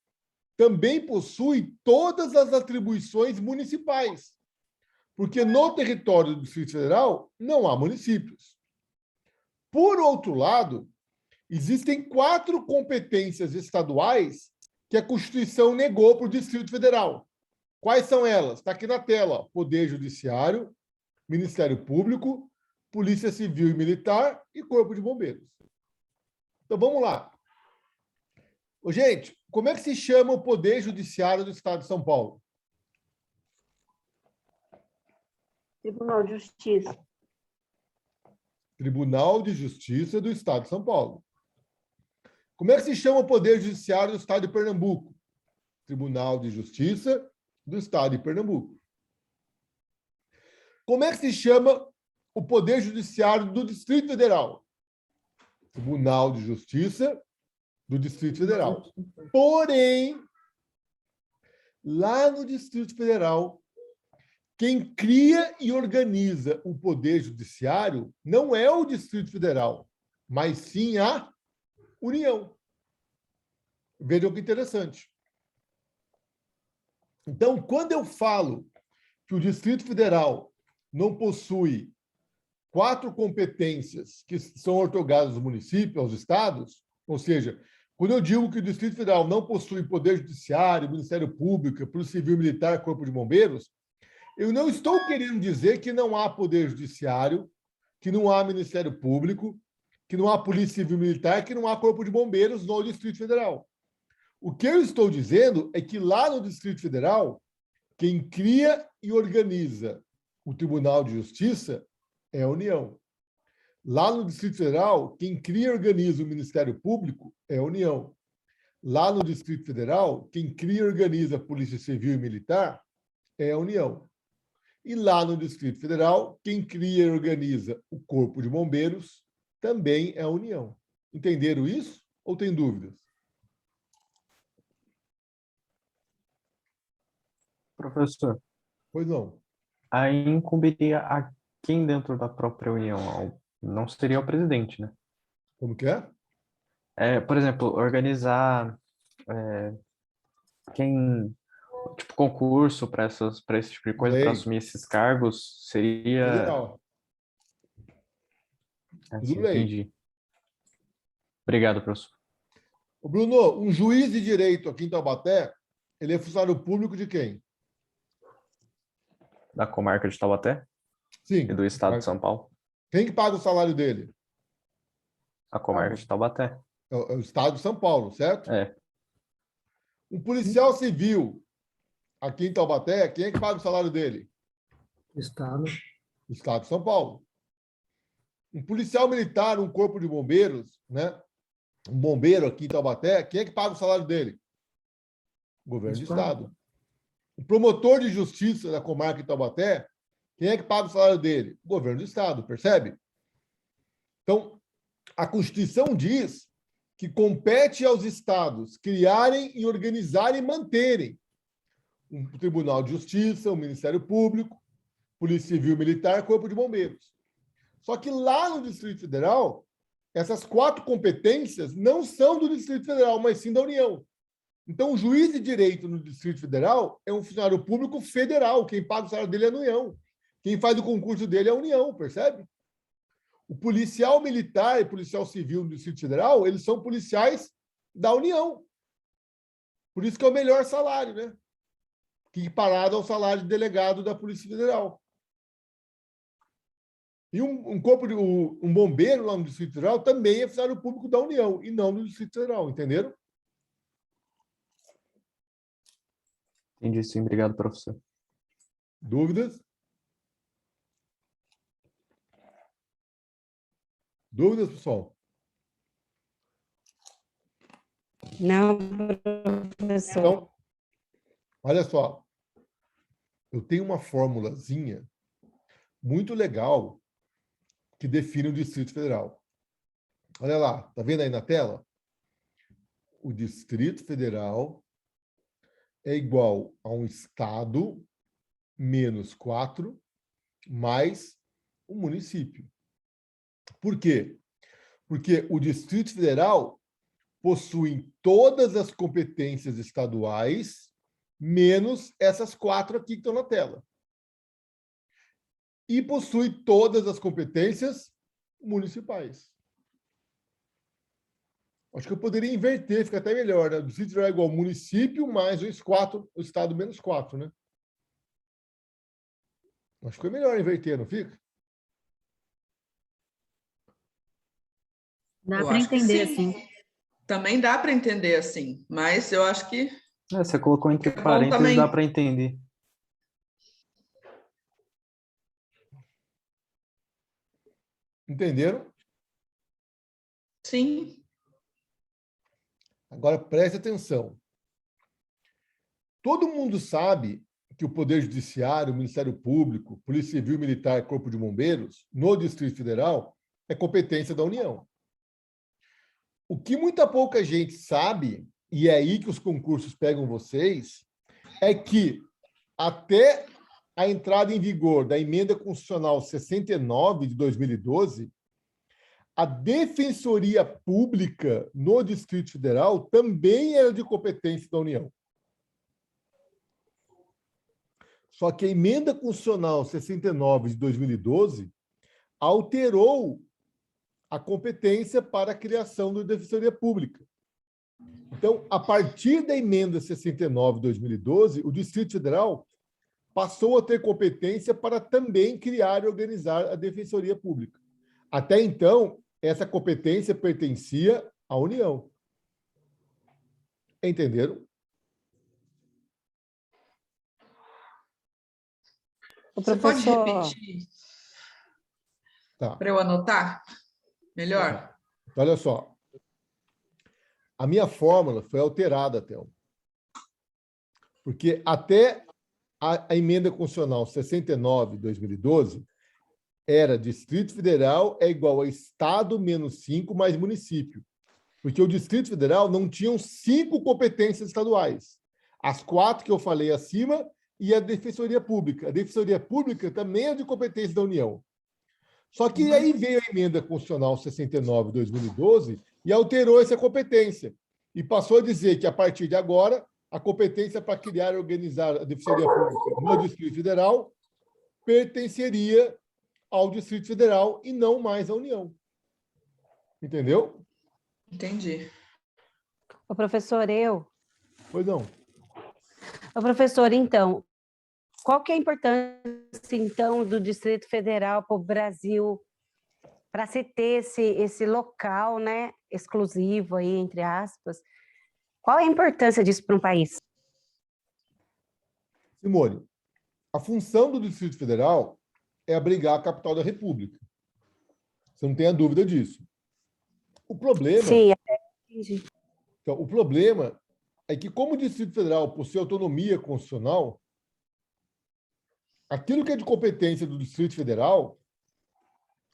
também possui todas as atribuições municipais, porque no território do Distrito Federal não há municípios. Por outro lado, existem 4 competências estaduais que a Constituição negou para o Distrito Federal. Quais são elas? Está aqui na tela. Poder Judiciário, Ministério Público, Polícia Civil e Militar e Corpo de Bombeiros. Então, vamos lá. Ô, gente, como é que se chama o Poder Judiciário do Estado de São Paulo? Tribunal de Justiça. Tribunal de Justiça do Estado de São Paulo. Como é que se chama o Poder Judiciário do Estado de Pernambuco? Tribunal de Justiça do Estado de Pernambuco. Como é que se chama o Poder Judiciário do Distrito Federal? Tribunal de Justiça do Distrito Federal. Porém, lá no Distrito Federal, quem cria e organiza o Poder Judiciário não é o Distrito Federal, mas sim a União. Vejam que interessante. Então, quando eu falo que o Distrito Federal não possui 4 competências que são outorgadas aos municípios, aos estados, ou seja, quando eu digo que o Distrito Federal não possui Poder Judiciário, Ministério Público, Polícia Civil, Militar, Corpo de Bombeiros, eu não estou querendo dizer que não há Poder Judiciário, que não há Ministério Público, que não há Polícia Civil Militar, que não há Corpo de Bombeiros no Distrito Federal. O que eu estou dizendo é que lá no Distrito Federal, quem cria e organiza o Tribunal de Justiça é a União. Lá no Distrito Federal, quem cria e organiza o Ministério Público é a União. Lá no Distrito Federal, quem cria e organiza a Polícia Civil e Militar é a União. E lá no Distrito Federal, quem cria e organiza o Corpo de Bombeiros também é a União. Entenderam isso ou tem dúvidas? Professor, Pois não. aí incumbiria a quem dentro da própria União? Não seria o presidente, né? Como que é? Por exemplo, organizar quem, tipo, concurso para esse tipo de coisa, para Lei. assumir esses cargos, seria... Federal. Assim, Tudo bem. entendi. Obrigado, professor. Ô, Bruno, um juiz de direito aqui em Taubaté, ele é funcionário público de quem? Da comarca de Taubaté Sim. e do estado de São Paulo. Quem que paga o salário dele? A comarca de Taubaté. É o estado de São Paulo, certo? É. Um policial civil aqui em Taubaté, quem é que paga o salário dele? Estado. O estado de São Paulo. Um policial militar, um corpo de bombeiros, né? Um bombeiro aqui em Taubaté, quem é que paga o salário dele? O governo do estado. O promotor de justiça da comarca de Taubaté, quem é que paga o salário dele? O governo do estado, percebe? Então, a Constituição diz que compete aos estados criarem e organizarem e manterem um Tribunal de Justiça, um Ministério Público, Polícia Civil, Militar, Corpo de Bombeiros. Só que lá no Distrito Federal, essas 4 competências não são do Distrito Federal, mas sim da União. Então, o juiz de direito no Distrito Federal é um funcionário público federal. Quem paga o salário dele é a União. Quem faz o concurso dele é a União, percebe? O policial militar e policial civil do Distrito Federal, eles são policiais da União. Por isso que é o melhor salário, né? Que parado ao salário de delegado da Polícia Federal. E um bombeiro lá no Distrito Federal também é funcionário público da União e não do Distrito Federal, entenderam? Entendi, sim. Obrigado, professor. Dúvidas? Dúvidas, pessoal? Não, professor. Então, olha só. Eu tenho uma formulazinha muito legal que define o Distrito Federal. Olha lá, tá vendo aí na tela? O Distrito Federal é igual a um estado menos 4 mais um município. Por quê? Porque o Distrito Federal possui todas as competências estaduais, menos essas 4 aqui que estão na tela. E possui todas as competências municipais. Acho que eu poderia inverter, fica até melhor, né? O Distrito Federal é igual ao município mais o estado menos 4, né? Acho que foi melhor inverter, não fica? Dá Eu para acho que entender sim. assim. Também dá para entender assim, mas eu acho que Você colocou entre é bom parênteses, também. dá para entender. Entenderam? Sim, Agora preste atenção. Todo mundo sabe que o Poder Judiciário, o Ministério Público, Polícia Civil, Militar, Corpo de Bombeiros, no Distrito Federal, é competência da União. O que muita pouca gente sabe, e é aí que os concursos pegam vocês, é que até a entrada em vigor da Emenda Constitucional 69 de 2012, a Defensoria Pública no Distrito Federal também era de competência da União. Só que a Emenda Constitucional 69 de 2012 alterou a competência para a criação da Defensoria Pública. Então, a partir da Emenda 69 de 2012, o Distrito Federal passou a ter competência para também criar e organizar a Defensoria Pública. Até então, essa competência pertencia à União. Entenderam? O você pode professor, repetir Tá. para eu anotar melhor? Então, olha só. A minha fórmula foi alterada, Thelma. Porque até a Emenda Constitucional 69 de 2012 era Distrito Federal é igual a Estado menos 5 mais município. Porque o Distrito Federal não tinha 5 competências estaduais. As 4 que eu falei acima e a Defensoria Pública. A Defensoria Pública também é de competência da União. Só que aí veio a Emenda Constitucional 69 de 2012 e alterou essa competência. E passou a dizer que, a partir de agora, a competência para criar e organizar a Defensoria Pública no Distrito Federal pertenceria ao Distrito Federal e não mais à União. Entendeu? Entendi. o professor, Pois não. o professor, então, qual que é a importância, então, do Distrito Federal para o Brasil, para se ter esse local, né, exclusivo aí, entre aspas? Qual é a importância disso para um país? Simone, a função do Distrito Federal é abrigar a capital da República. Você não tem a dúvida disso. O problema, Sim, até entendi. então, o problema é que, como o Distrito Federal possui autonomia constitucional, aquilo que é de competência do Distrito Federal,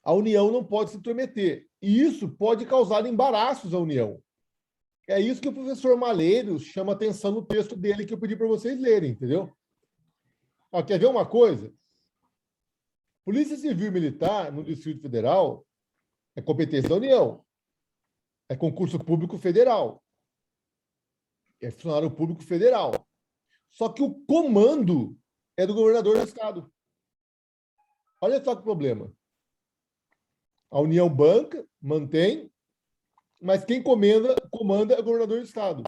a União não pode se intrometer. E isso pode causar embaraços à União. É isso que o professor Malheiros chama atenção no texto dele que eu pedi para vocês lerem, entendeu? Ó, quer ver uma coisa? Polícia Civil e Militar no Distrito Federal é competência da União. É concurso público federal. É funcionário público federal. Só que o comando é do governador do estado. Olha só que problema. A União banca, mantém, mas quem comanda é o governador do estado.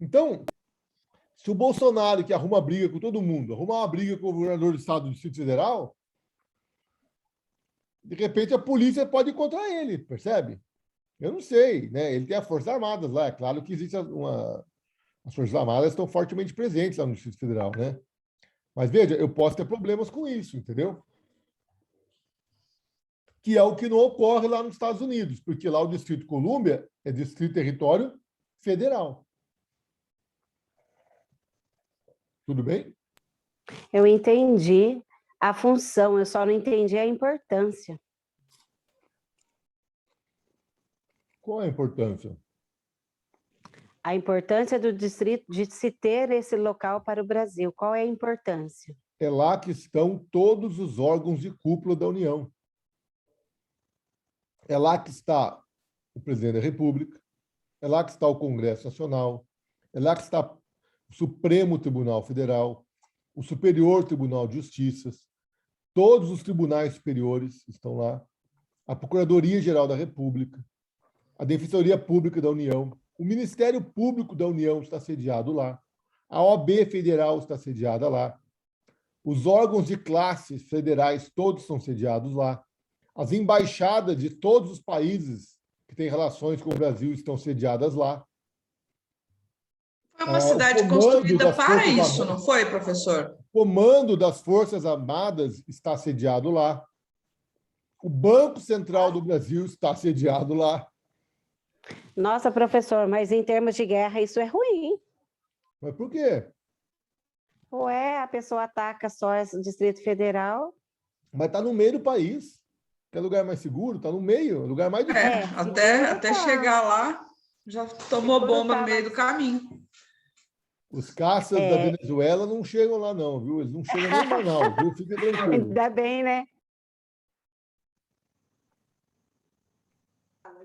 Então, se o Bolsonaro, que arruma briga com todo mundo, arrumar uma briga com o governador do estado do Distrito Federal, de repente a polícia pode ir contra ele, percebe? Eu não sei, né? Ele tem as Forças Armadas lá, é claro que existe as Forças Armadas estão fortemente presentes lá no Distrito Federal, né? Mas veja, eu posso ter problemas com isso, entendeu? Que é o que não ocorre lá nos Estados Unidos, porque lá o Distrito Colômbia é Distrito Território Federal. Tudo bem? Eu entendi a função, eu só não entendi a importância. Qual é a importância? A importância do distrito de se ter esse local para o Brasil. Qual é a importância? É lá que estão todos os órgãos de cúpula da União. É lá que está o presidente da República, é lá que está o Congresso Nacional, é lá que está o Supremo Tribunal Federal, o Superior Tribunal de Justiça, todos os tribunais superiores estão lá, a Procuradoria-Geral da República, a Defensoria Pública da União, o Ministério Público da União está sediado lá, a OAB Federal está sediada lá, os órgãos de classes federais todos são sediados lá, as embaixadas de todos os países que têm relações com o Brasil estão sediadas lá. Foi uma cidade construída para isso, não foi, professor? O comando das Forças Armadas está sediado lá. O Banco Central do Brasil está sediado lá. Nossa, professor, mas em termos de guerra isso é ruim. Mas por quê? Ué, a pessoa ataca só o Distrito Federal. Mas está no meio do país. Que é lugar mais seguro, está no meio, lugar mais difícil. Até chegar lá, já tomou bomba no meio do caminho. Os caças da Venezuela não chegam lá, não, viu? Eles não chegam nem em Manaus, viu? Fica tranquilo. Ainda bem, né?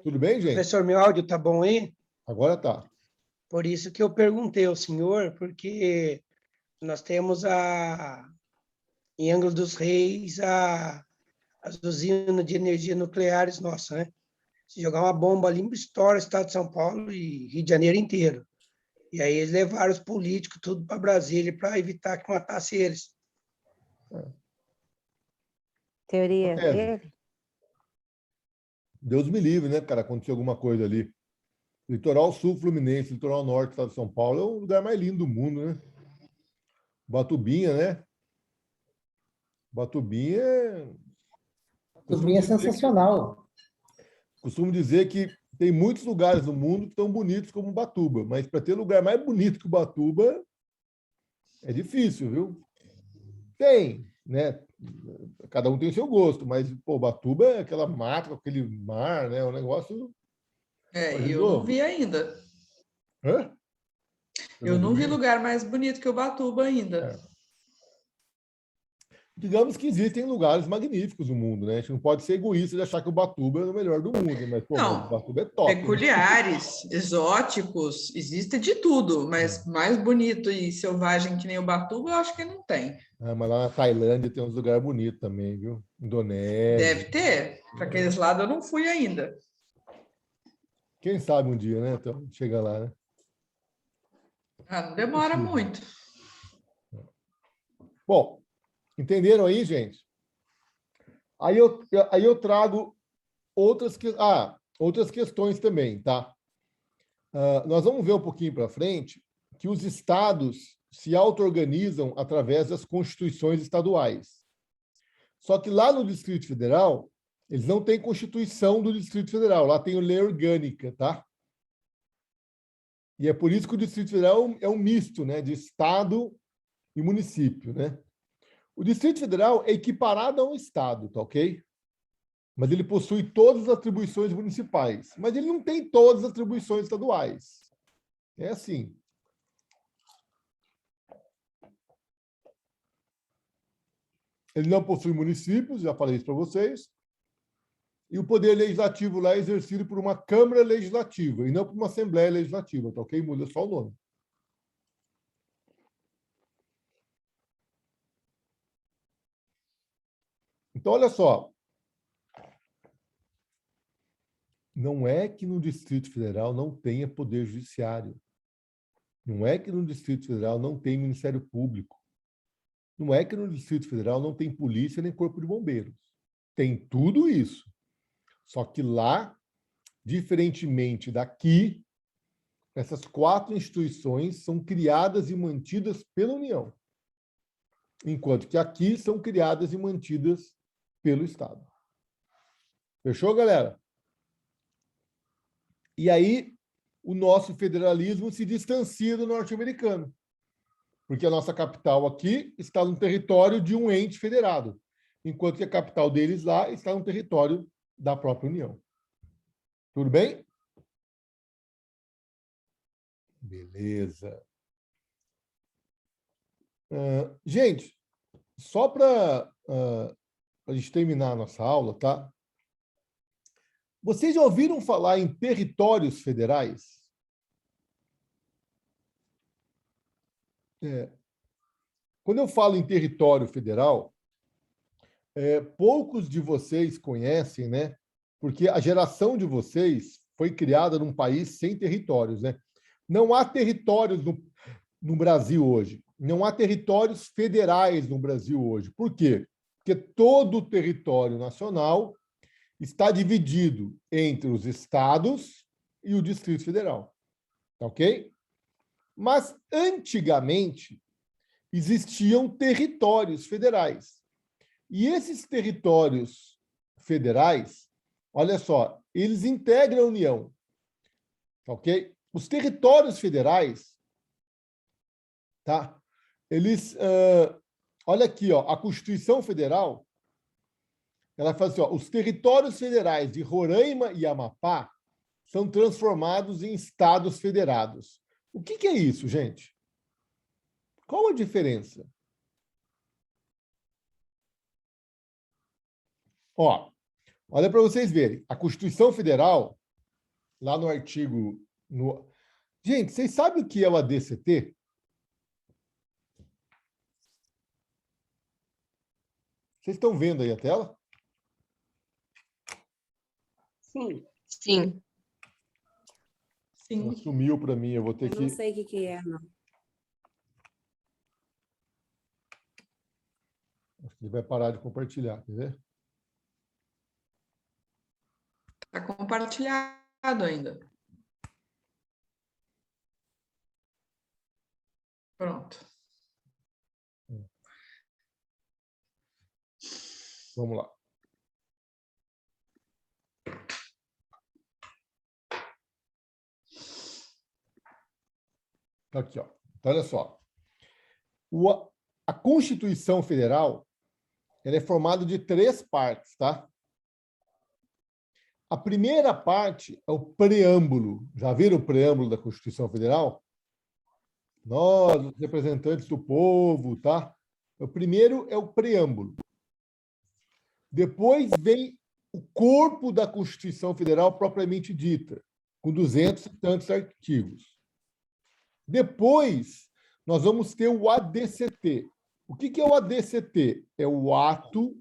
Tudo bem, gente? Professor, meu áudio tá bom aí? Agora tá. Por isso que eu perguntei ao senhor, porque nós temos em Angra dos Reis as usinas de energia nucleares nossas, né? Se jogar uma bomba ali, estoura o estado de São Paulo e Rio de Janeiro inteiro. E aí eles levaram os políticos tudo para Brasília para evitar que matasse eles. Teoria dele? Deus me livre, né, cara? Acontecer alguma coisa ali. Litoral Sul Fluminense, Litoral Norte do estado de São Paulo é o lugar mais lindo do mundo, né? Batubinha, né? Batubinha é sensacional. Costumo dizer que tem muitos lugares no mundo tão bonitos como Ubatuba, mas para ter lugar mais bonito que Ubatuba é difícil, viu? Tem, né? Cada um tem o seu gosto, mas pô, Ubatuba é aquela mata, aquele mar, né? Um negócio. Eu não vi ainda. Hã? Eu não vi lugar mais bonito que Ubatuba ainda. Digamos que existem lugares magníficos no mundo, né? A gente não pode ser egoísta de achar que o Ubatuba é o melhor do mundo, mas pô, não, o Ubatuba é top. Peculiares, né? Exóticos, existe de tudo, mas mais bonito e selvagem que nem Ubatuba, eu acho que não tem. Mas lá na Tailândia tem uns lugares bonitos também, viu? Indonésia. Deve ter. Para aqueles lados eu não fui ainda. Quem sabe um dia, né? Então, chega lá, né? Não demora muito. Bom, entenderam aí, gente? Aí eu trago outras questões também, tá? Nós vamos ver um pouquinho para frente que os estados se auto-organizam através das constituições estaduais. Só que lá no Distrito Federal, eles não têm Constituição do Distrito Federal, lá tem lei orgânica, tá? E é por isso que o Distrito Federal é um misto, né, de estado e município, né? O Distrito Federal é equiparado a um estado, tá ok? Mas ele possui todas as atribuições municipais, mas ele não tem todas as atribuições estaduais. É assim. Ele não possui municípios, já falei isso para vocês. E o poder legislativo lá é exercido por uma Câmara Legislativa e não por uma Assembleia Legislativa, tá ok? Muda só o nome. Então, olha só. Não é que no Distrito Federal não tenha poder judiciário. Não é que no Distrito Federal não tem Ministério Público. Não é que no Distrito Federal não tem polícia nem corpo de bombeiros. Tem tudo isso. Só que lá, diferentemente daqui, essas 4 instituições são criadas e mantidas pela União, enquanto que aqui são criadas e mantidas pelo Estado. Fechou, galera? E aí, o nosso federalismo se distancia do norte-americano, porque a nossa capital aqui está no território de um ente federado, enquanto que a capital deles lá está no território da própria União. Tudo bem? Beleza. Gente, só para a gente terminar a nossa aula, tá? Vocês já ouviram falar em territórios federais? Quando eu falo em território federal, poucos de vocês conhecem, né? Porque a geração de vocês foi criada num país sem territórios, né? Não há territórios no Brasil hoje. Não há territórios federais no Brasil hoje. Por quê? Porque todo o território nacional está dividido entre os estados e o Distrito Federal. Tá ok? Mas, antigamente, existiam territórios federais. E esses territórios federais, olha só, eles integram a União. Tá ok? Os territórios federais, tá? Eles, olha aqui, ó, a Constituição Federal, ela fala assim, ó, os territórios federais de Roraima e Amapá são transformados em estados federados. O que é isso, gente? Qual a diferença? Ó, olha para vocês verem. A Constituição Federal, lá no artigo... Gente, vocês sabem o que é o ADCT? Vocês estão vendo aí a tela? Sim. Sim. Sim. Sumiu para mim, eu vou ter Eu que... não sei o que é, não. Acho que ele vai parar de compartilhar, quer ver? Está compartilhado ainda. Pronto. Vamos lá. Aqui, ó. Então, olha só. A Constituição Federal, ela é formada de 3 partes, tá? A primeira parte é o preâmbulo. Já viram o preâmbulo da Constituição Federal? Nós, os representantes do povo, tá? O primeiro é o preâmbulo. Depois vem o corpo da Constituição Federal propriamente dita, com 200 e tantos artigos. Depois, nós vamos ter o ADCT. O que é o ADCT? É o ato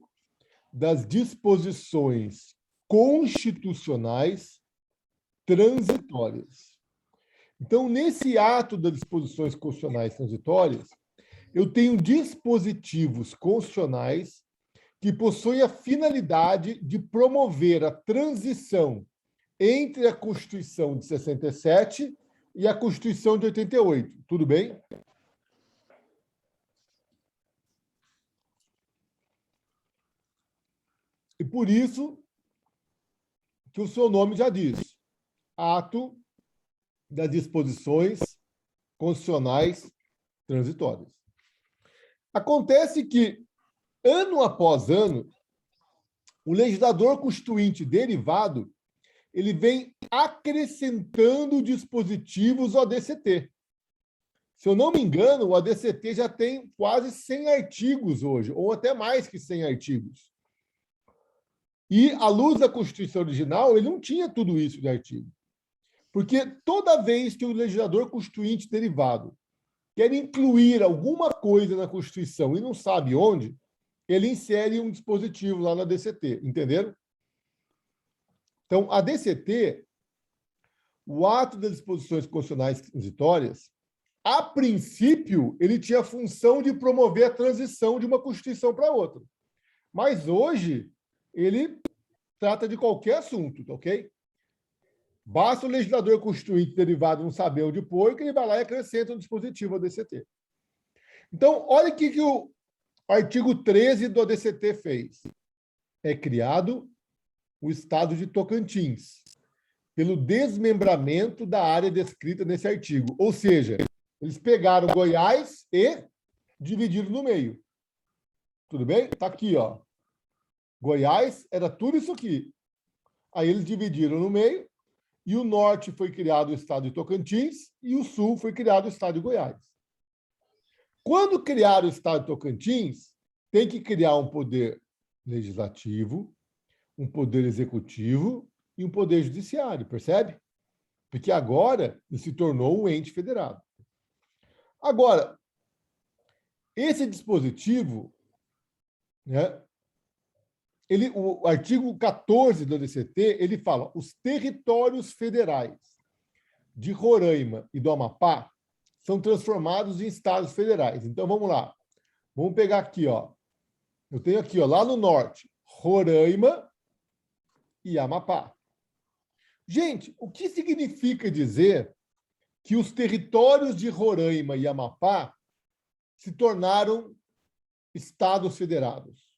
das disposições constitucionais transitórias. Então, nesse ato das disposições constitucionais transitórias, eu tenho dispositivos constitucionais que possuem a finalidade de promover a transição entre a Constituição de 67 e a Constituição de 88. Tudo bem? E por isso que o seu nome já diz, ato das disposições constitucionais transitórias. Acontece que, ano após ano, o legislador constituinte derivado ele vem acrescentando dispositivos ao ADCT. Se eu não me engano, o ADCT já tem quase 100 artigos hoje, ou até mais que 100 artigos. E, à luz da Constituição original, ele não tinha tudo isso de artigo. Porque toda vez que o legislador constituinte derivado quer incluir alguma coisa na Constituição e não sabe onde, ele insere um dispositivo lá na ADCT, entenderam? Então, a ADCT, o ato das disposições constitucionais transitórias, a princípio, ele tinha a função de promover a transição de uma Constituição para outra. Mas hoje, ele trata de qualquer assunto, ok? Basta o legislador constituinte derivado não saber onde pôr, que ele vai lá e acrescenta um dispositivo ao ADCT. Então, olha o que o artigo 13 do ADCT fez. É criado o estado de Tocantins, pelo desmembramento da área descrita nesse artigo. Ou seja, eles pegaram Goiás e dividiram no meio. Tudo bem? Está aqui, ó. Goiás era tudo isso aqui. Aí eles dividiram no meio, e o norte foi criado o estado de Tocantins, e o sul foi criado o estado de Goiás. Quando criaram o estado de Tocantins, tem que criar um poder legislativo, um poder executivo e um poder judiciário, percebe? Porque agora ele se tornou um ente federado. Agora, esse dispositivo, né, o artigo 14 do ADCT, ele fala: os territórios federais de Roraima e do Amapá são transformados em estados federais. Então, vamos lá. Vamos pegar aqui, ó. Eu tenho aqui, ó, lá no norte, Roraima e Amapá. Gente, o que significa dizer que os territórios de Roraima e Amapá se tornaram estados federados?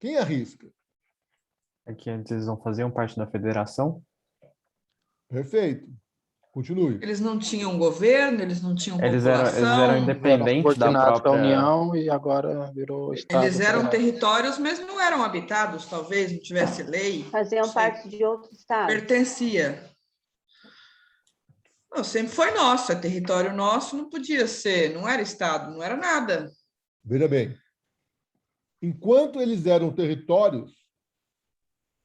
Quem arrisca? É que antes eles não faziam parte da federação? Perfeito. Continue. Eles não tinham governo, eles não tinham Eles eram população. independentes da subordinados da própria... União e agora virou Estado Eles eram federado. territórios, mas não eram habitados, talvez, não tivesse lei. Faziam não sei. parte de outro estado. Pertencia. Não, sempre foi nosso, é território nosso, não podia ser, não era Estado, não era nada. Veja bem. Enquanto eles eram territórios,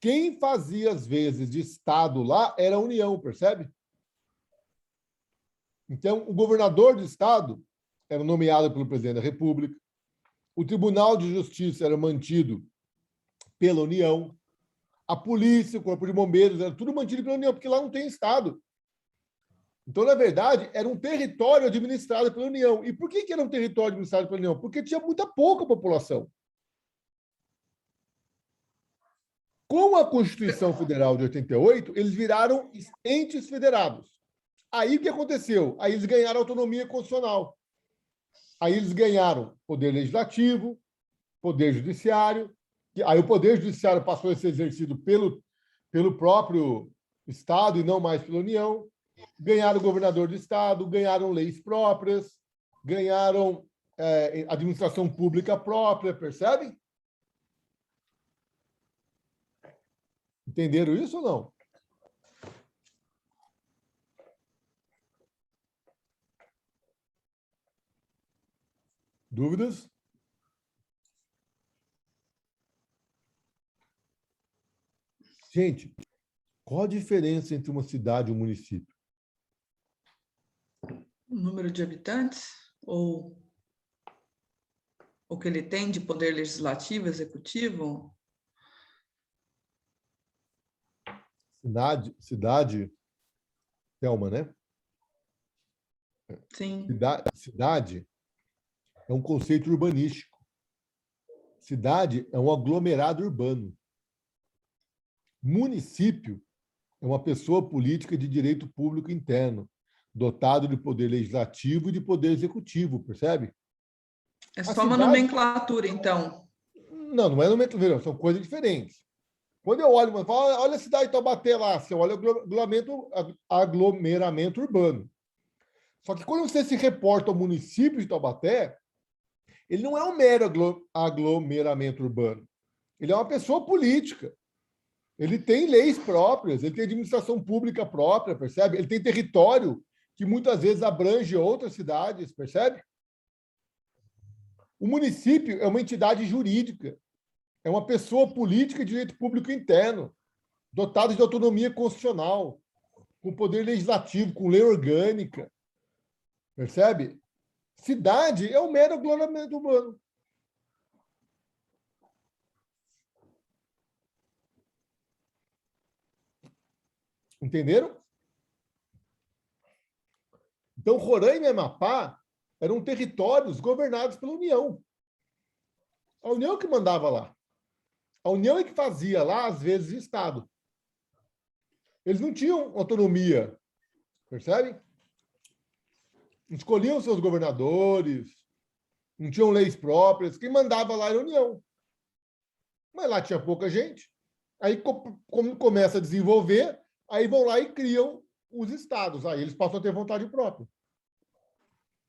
quem fazia as vezes de Estado lá era a União, percebe? Então, o governador do Estado era nomeado pelo presidente da República, o Tribunal de Justiça era mantido pela União, a polícia, o Corpo de Bombeiros, era tudo mantido pela União, porque lá não tem Estado. Então, na verdade, era um território administrado pela União. E por que era um território administrado pela União? Porque tinha muita pouca população. Com a Constituição Federal de 88, eles viraram entes federados. Aí o que aconteceu? Aí eles ganharam autonomia constitucional. Aí eles ganharam poder legislativo, poder judiciário. Aí o poder judiciário passou a ser exercido pelo próprio Estado e não mais pela União. Ganharam governador do Estado, ganharam leis próprias, ganharam administração pública própria, percebe? Entenderam isso ou não? Dúvidas? Gente, qual a diferença entre uma cidade e um município? O número de habitantes ou o que ele tem de poder legislativo, executivo? Cidade, Thelma, né? Sim. Cidade é um conceito urbanístico. Cidade é um aglomerado urbano. Município é uma pessoa política de direito público interno, dotado de poder legislativo e de poder executivo, percebe? É só uma nomenclatura, então. Não é nomenclatura, são coisas diferentes. Quando eu olho, olha a cidade de Taubaté lá, você olha o aglomeramento urbano. Só que quando você se reporta ao município de Taubaté, ele não é um mero aglomeramento urbano. Ele é uma pessoa política. Ele tem leis próprias, ele tem administração pública própria, percebe? Ele tem território que muitas vezes abrange outras cidades, percebe? O município é uma entidade jurídica, é uma pessoa política de direito público interno, dotada de autonomia constitucional, com poder legislativo, com lei orgânica, percebe? Cidade é um mero aglomeramento urbano. Entenderam? Então, Roraima e Amapá eram territórios governados pela União. A União que mandava lá. A União é que fazia lá, às vezes, Estado. Eles não tinham autonomia, percebe? Escolhiam seus governadores, não tinham leis próprias. Quem mandava lá era a União. Mas lá tinha pouca gente. Aí, como começa a desenvolver, aí vão lá e criam os estados. Aí eles passam a ter vontade própria.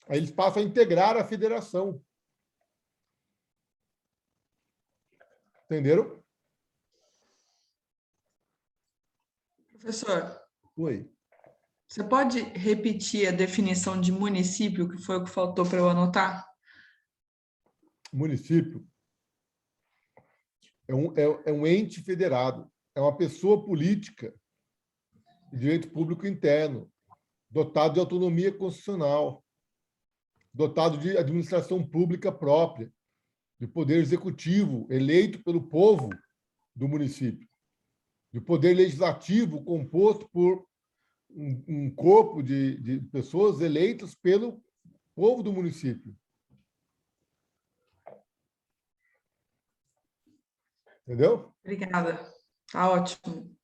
Aí eles passam a integrar a federação. Entenderam? Professor, Oi. você pode repetir a definição de município, que foi o que faltou para eu anotar? Município é um ente federado, é uma pessoa política de direito público interno, dotado de autonomia constitucional, dotado de administração pública própria, de poder executivo eleito pelo povo do município, de poder legislativo composto por um corpo de pessoas eleitas pelo povo do município. Entendeu? Obrigada. Tá ótimo.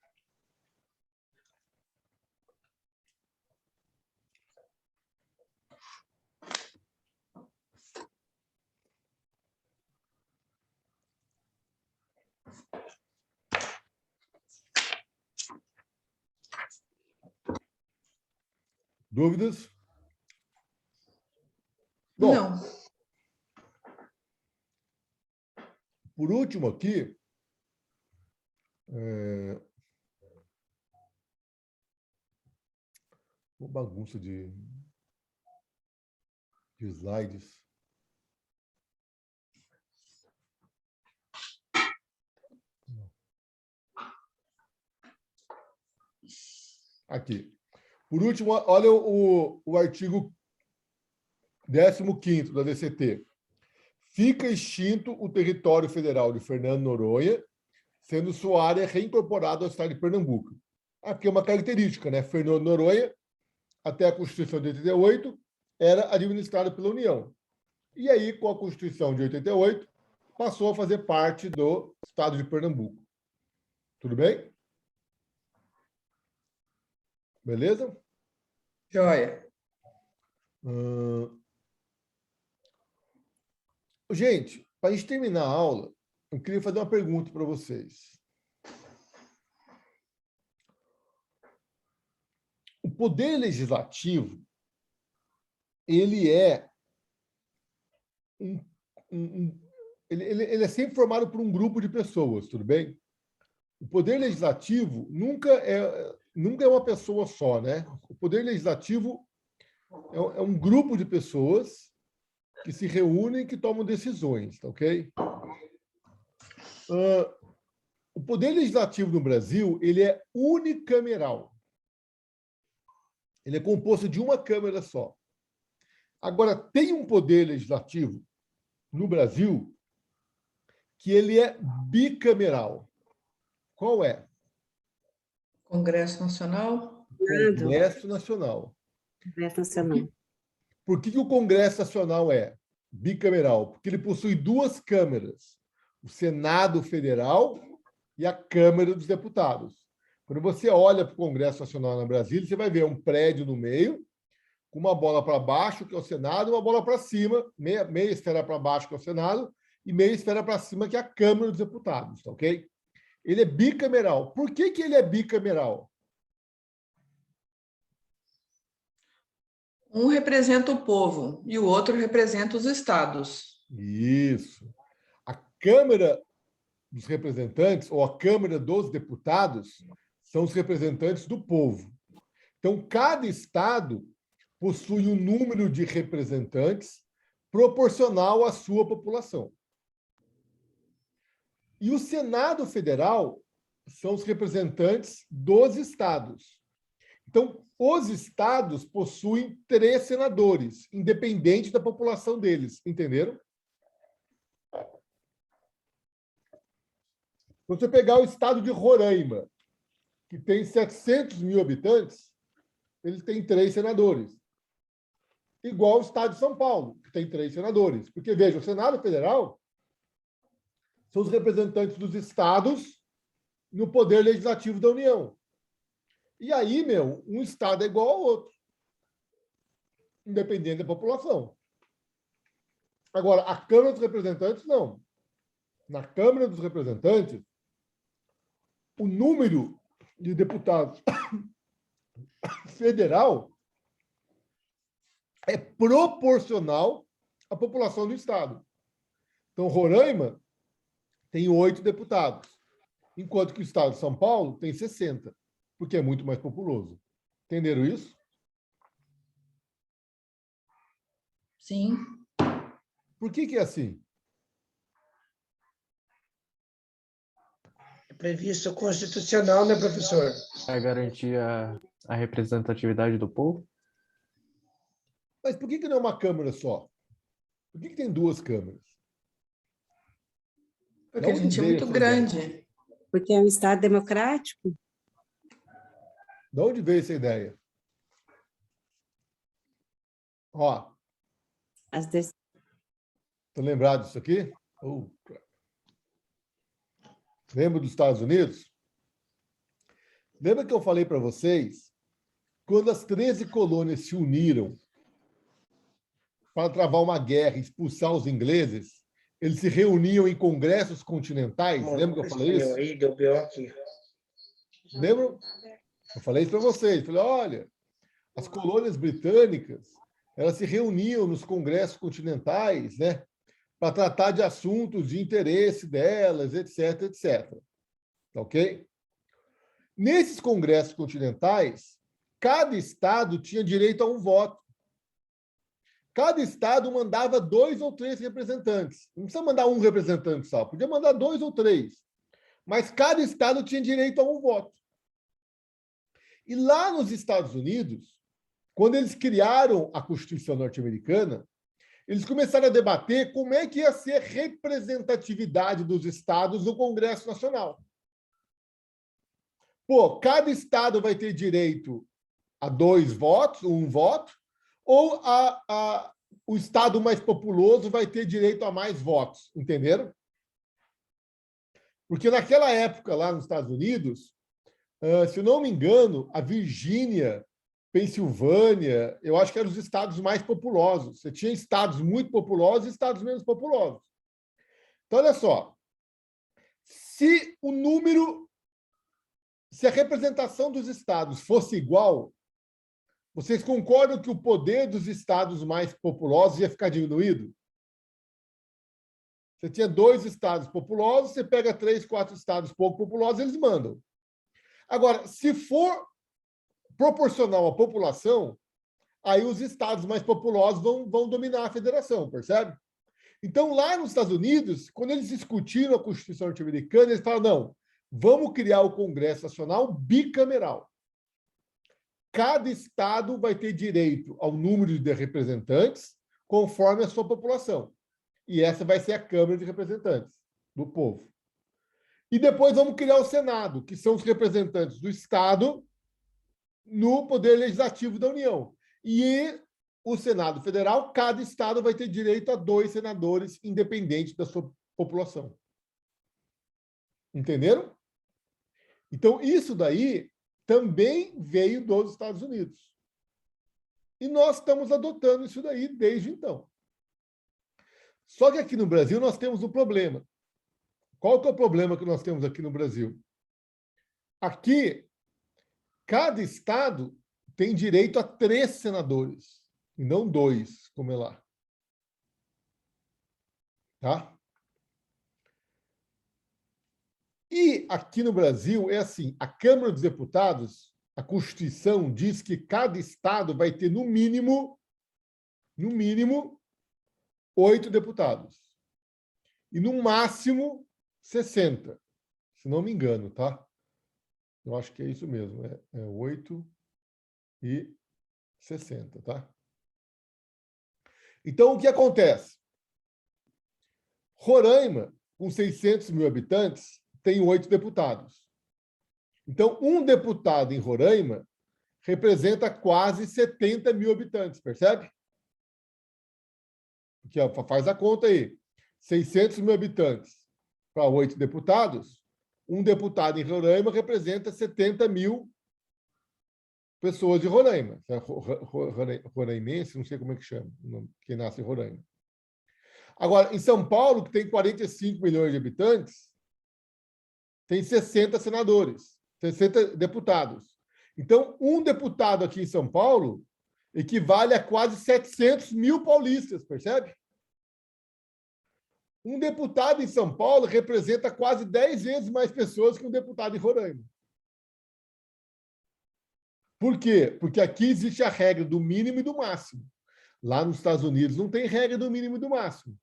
Dúvidas? Bom, Não. por último aqui, uma bagunça de slides. Aqui. Por último, olha o artigo 15º da DCT. Fica extinto o território federal de Fernando Noronha, sendo sua área reincorporada ao estado de Pernambuco. Aqui é uma característica, né? Fernando Noronha, até a Constituição de 88, era administrado pela União. E aí, com a Constituição de 88, passou a fazer parte do estado de Pernambuco. Tudo bem? Beleza? Joia. Gente, para a gente terminar a aula, eu queria fazer uma pergunta para vocês. O poder legislativo, ele é ele é sempre formado por um grupo de pessoas, tudo bem? O poder legislativo nunca é uma pessoa só, né? O poder legislativo é um grupo de pessoas que se reúnem e que tomam decisões, tá ok? O poder legislativo no Brasil, ele é unicameral. Ele é composto de uma câmara só. Agora, tem um poder legislativo no Brasil que ele é bicameral. Qual é? Congresso Nacional? Congresso Nacional. Congresso Nacional. Por que o Congresso Nacional é bicameral? Porque ele possui duas câmaras, o Senado Federal e a Câmara dos Deputados. Quando você olha para o Congresso Nacional na Brasília, você vai ver um prédio no meio, com uma bola para baixo, que é o Senado, e uma bola para cima, meia esfera para baixo, que é o Senado, e meia esfera para cima, que é a Câmara dos Deputados, tá ok? Ele é bicameral. Por que ele é bicameral? Um representa o povo e o outro representa os estados. Isso. A Câmara dos Representantes, ou a Câmara dos Deputados, são os representantes do povo. Então, cada estado possui um número de representantes proporcional à sua população. E o Senado Federal são os representantes dos estados. Então, os estados possuem 3 senadores, independente da população deles. Entenderam? Se você pegar o estado de Roraima, que tem 700 mil habitantes, ele tem 3 senadores. Igual o estado de São Paulo, que tem 3 senadores. Porque, veja, o Senado Federal são os representantes dos estados no poder legislativo da União. E aí, um estado é igual ao outro, independente da população. Agora, a Câmara dos Representantes, não. Na Câmara dos Representantes, o número de deputados federal é proporcional à população do estado. Então, Roraima tem 8 deputados, enquanto que o estado de São Paulo tem 60, porque é muito mais populoso. Entenderam isso? Sim. Por que é assim? É previsto constitucional, né, professor? Para garantir a representatividade do povo? Mas por que não é uma Câmara só? Por que tem 2 câmaras? Porque a gente é muito grande. Porque é um Estado democrático? De onde veio essa ideia? Ó. Estão lembrados disso aqui? Lembra dos Estados Unidos? Lembra que eu falei para vocês, quando as 13 colônias se uniram para travar uma guerra e expulsar os ingleses, eles se reuniam em congressos continentais? Lembra que eu falei isso? Lembra? Eu falei isso para vocês. Falei, olha, as colônias britânicas, elas se reuniam nos congressos continentais, né, para tratar de assuntos de interesse delas, etc, etc. Ok? Nesses congressos continentais, cada estado tinha direito a um voto. Cada estado mandava 2 ou 3 representantes. Não precisa mandar um representante só, podia mandar 2 ou 3. Mas cada estado tinha direito a um voto. E lá nos Estados Unidos, quando eles criaram a Constituição norte-americana, eles começaram a debater como é que ia ser a representatividade dos estados no Congresso Nacional. Pô, cada estado vai ter direito a 2 votos, um voto, ou o estado mais populoso vai ter direito a mais votos, entenderam? Porque naquela época, lá nos Estados Unidos, se eu não me engano, a Virgínia, Pensilvânia, eu acho que eram os estados mais populosos. Você tinha estados muito populosos e estados menos populosos. Então, olha só, se a representação dos estados fosse igual, vocês concordam que o poder dos estados mais populosos ia ficar diminuído? Você tinha 2 estados populosos, você pega 3, 4 estados pouco populosos, eles mandam. Agora, se for proporcional à população, aí os estados mais populosos vão dominar a federação, percebe? Então, lá nos Estados Unidos, quando eles discutiram a Constituição norte-americana, eles falaram, não, vamos criar o Congresso Nacional bicameral. Cada estado vai ter direito ao número de representantes conforme a sua população. E essa vai ser a Câmara de Representantes do povo. E depois vamos criar o Senado, que são os representantes do Estado no Poder Legislativo da União. E o Senado Federal, cada estado vai ter direito a 2 senadores independentes da sua população. Entenderam? Então, isso daí também veio dos Estados Unidos. E nós estamos adotando isso daí desde então. Só que aqui no Brasil nós temos um problema. Qual que é o problema que nós temos aqui no Brasil? Aqui, cada estado tem direito a 3 senadores, e não 2, como é lá. Tá? E aqui no Brasil é assim, a Câmara dos Deputados, a Constituição diz que cada estado vai ter no mínimo 8 deputados. E no máximo 60, se não me engano, tá? Eu acho que é isso mesmo, é 8 e 60, tá? Então, o que acontece? Roraima, com 600 mil habitantes, tem 8 deputados. Então, um deputado em Roraima representa quase 70 mil habitantes, percebe? Porque, ó, faz a conta aí. 600 mil habitantes para 8 deputados, um deputado em Roraima representa 70 mil pessoas de Roraima. Roraimense, não sei como é que chama, quem nasce em Roraima. Agora, em São Paulo, que tem 45 milhões de habitantes, tem 60 senadores, 60 deputados. Então, um deputado aqui em São Paulo equivale a quase 700 mil paulistas, percebe? Um deputado em São Paulo representa quase 10 vezes mais pessoas que um deputado em Roraima. Por quê? Porque aqui existe a regra do mínimo e do máximo. Lá nos Estados Unidos não tem regra do mínimo e do máximo.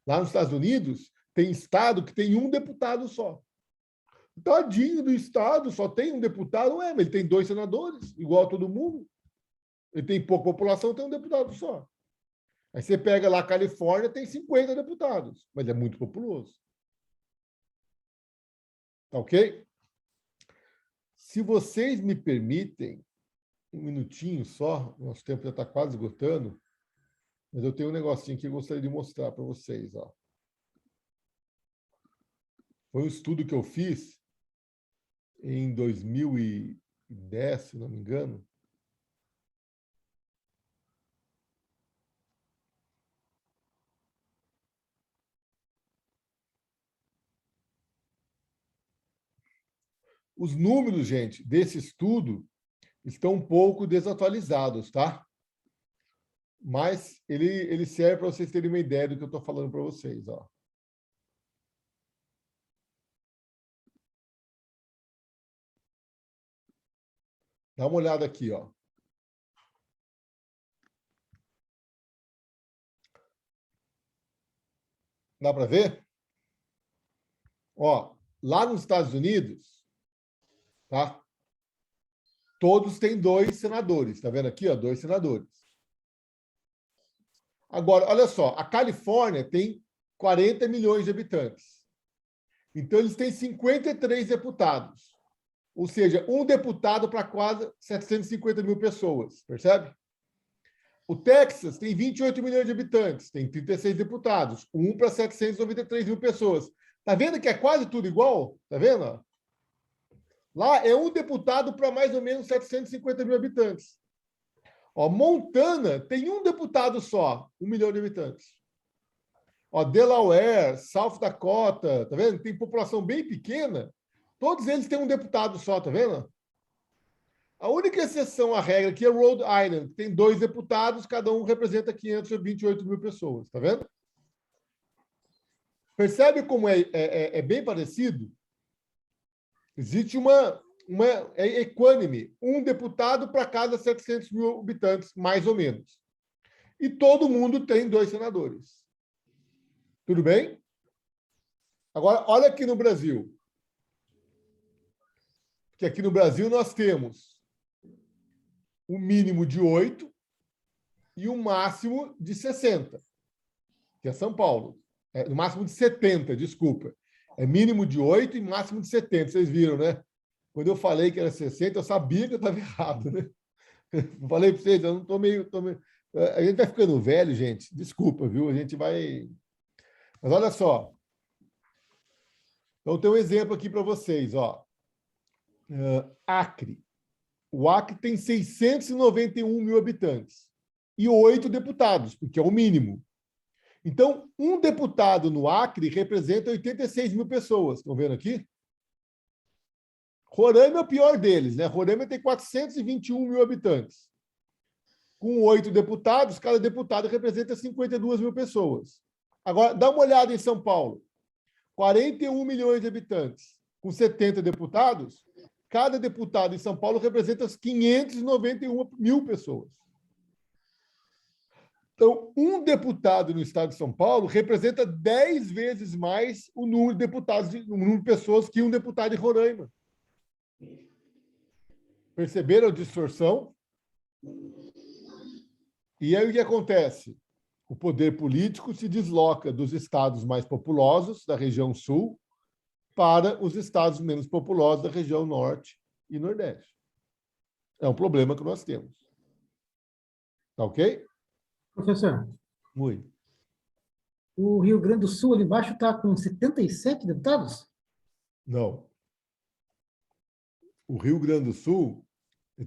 Lá nos Estados Unidos tem estado que tem um deputado só. Tadinho do estado, só tem um deputado, mas ele tem 2 senadores, igual a todo mundo. Ele tem pouca população, tem um deputado só. Aí você pega lá a Califórnia, tem 50 deputados, mas é muito populoso. Tá ok? Se vocês me permitem, um minutinho só, nosso tempo já está quase esgotando, mas eu tenho um negocinho que eu gostaria de mostrar para vocês. Ó. Foi um estudo que eu fiz em 2010, se não me engano. Os números, gente, desse estudo estão um pouco desatualizados, tá? Mas ele serve para vocês terem uma ideia do que eu estou falando para vocês, ó. Dá uma olhada aqui, ó. Dá para ver? Ó, lá nos Estados Unidos, tá? Todos têm 2 senadores. Tá vendo aqui, ó? 2 senadores. Agora, olha só, a Califórnia tem 40 milhões de habitantes. Então, eles têm 53 deputados. Ou seja, um deputado para quase 750 mil pessoas, percebe? O Texas tem 28 milhões de habitantes, tem 36 deputados, um para 793 mil pessoas. Tá vendo que é quase tudo igual? Tá vendo? Lá é um deputado para mais ou menos 750 mil habitantes. Ó, Montana tem um deputado só, 1 milhão de habitantes. Ó, Delaware, South Dakota, tá vendo? Tem população bem pequena. Todos eles têm um deputado só, tá vendo? A única exceção à regra aqui é Rhode Island, que tem 2 deputados, cada um representa 528 mil pessoas, tá vendo? Percebe como é bem parecido? Existe é equânime, um deputado para cada 700 mil habitantes, mais ou menos. E todo mundo tem 2 senadores. Tudo bem? Agora, olha aqui no Brasil. Porque aqui no Brasil nós temos o mínimo de 8 e o máximo de 60, que é São Paulo. No máximo de 70, desculpa. É mínimo de 8 e máximo de 70. Vocês viram, né? Quando eu falei que era 60, eu sabia que eu estava errado, né? Eu falei para vocês, eu não estou meio... A gente vai ficando velho, gente. Desculpa, viu? A gente vai... Mas olha só. Então, tem um exemplo aqui para vocês, ó. Acre. O Acre tem 691 mil habitantes e 8 deputados, porque é o mínimo. Então, um deputado no Acre representa 86 mil pessoas. Estão vendo aqui? Roraima é o pior deles, né? Roraima tem 421 mil habitantes. Com 8 deputados, cada deputado representa 52 mil pessoas. Agora, dá uma olhada em São Paulo. 41 milhões de habitantes, com 70 deputados, cada deputado em São Paulo representa 591 mil pessoas. Então, um deputado no estado de São Paulo representa 10 vezes mais o número de deputados, o número de pessoas que um deputado em Roraima. Perceberam a distorção? E aí o que acontece? O poder político se desloca dos estados mais populosos, da região sul, para os estados menos populosos da região norte e nordeste. É um problema que nós temos. Tá ok? Professor, Muito. o Rio Grande do Sul, ali embaixo, está com 77 deputados? Não. O Rio Grande do Sul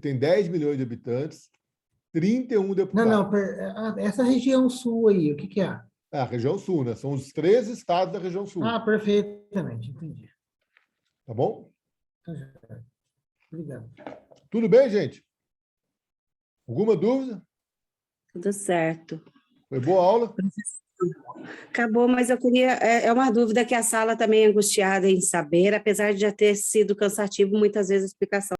tem 10 milhões de habitantes, 31 deputados. Não, essa região sul aí, o que é? A região sul, né? São os 3 estados da região sul. Ah, perfeitamente, entendi. Tá bom? Obrigado. Tudo bem, gente? Alguma dúvida? Tudo certo. Foi boa aula? Acabou, mas eu queria... É uma dúvida que a sala também é angustiada em saber, apesar de já ter sido cansativo muitas vezes a explicação.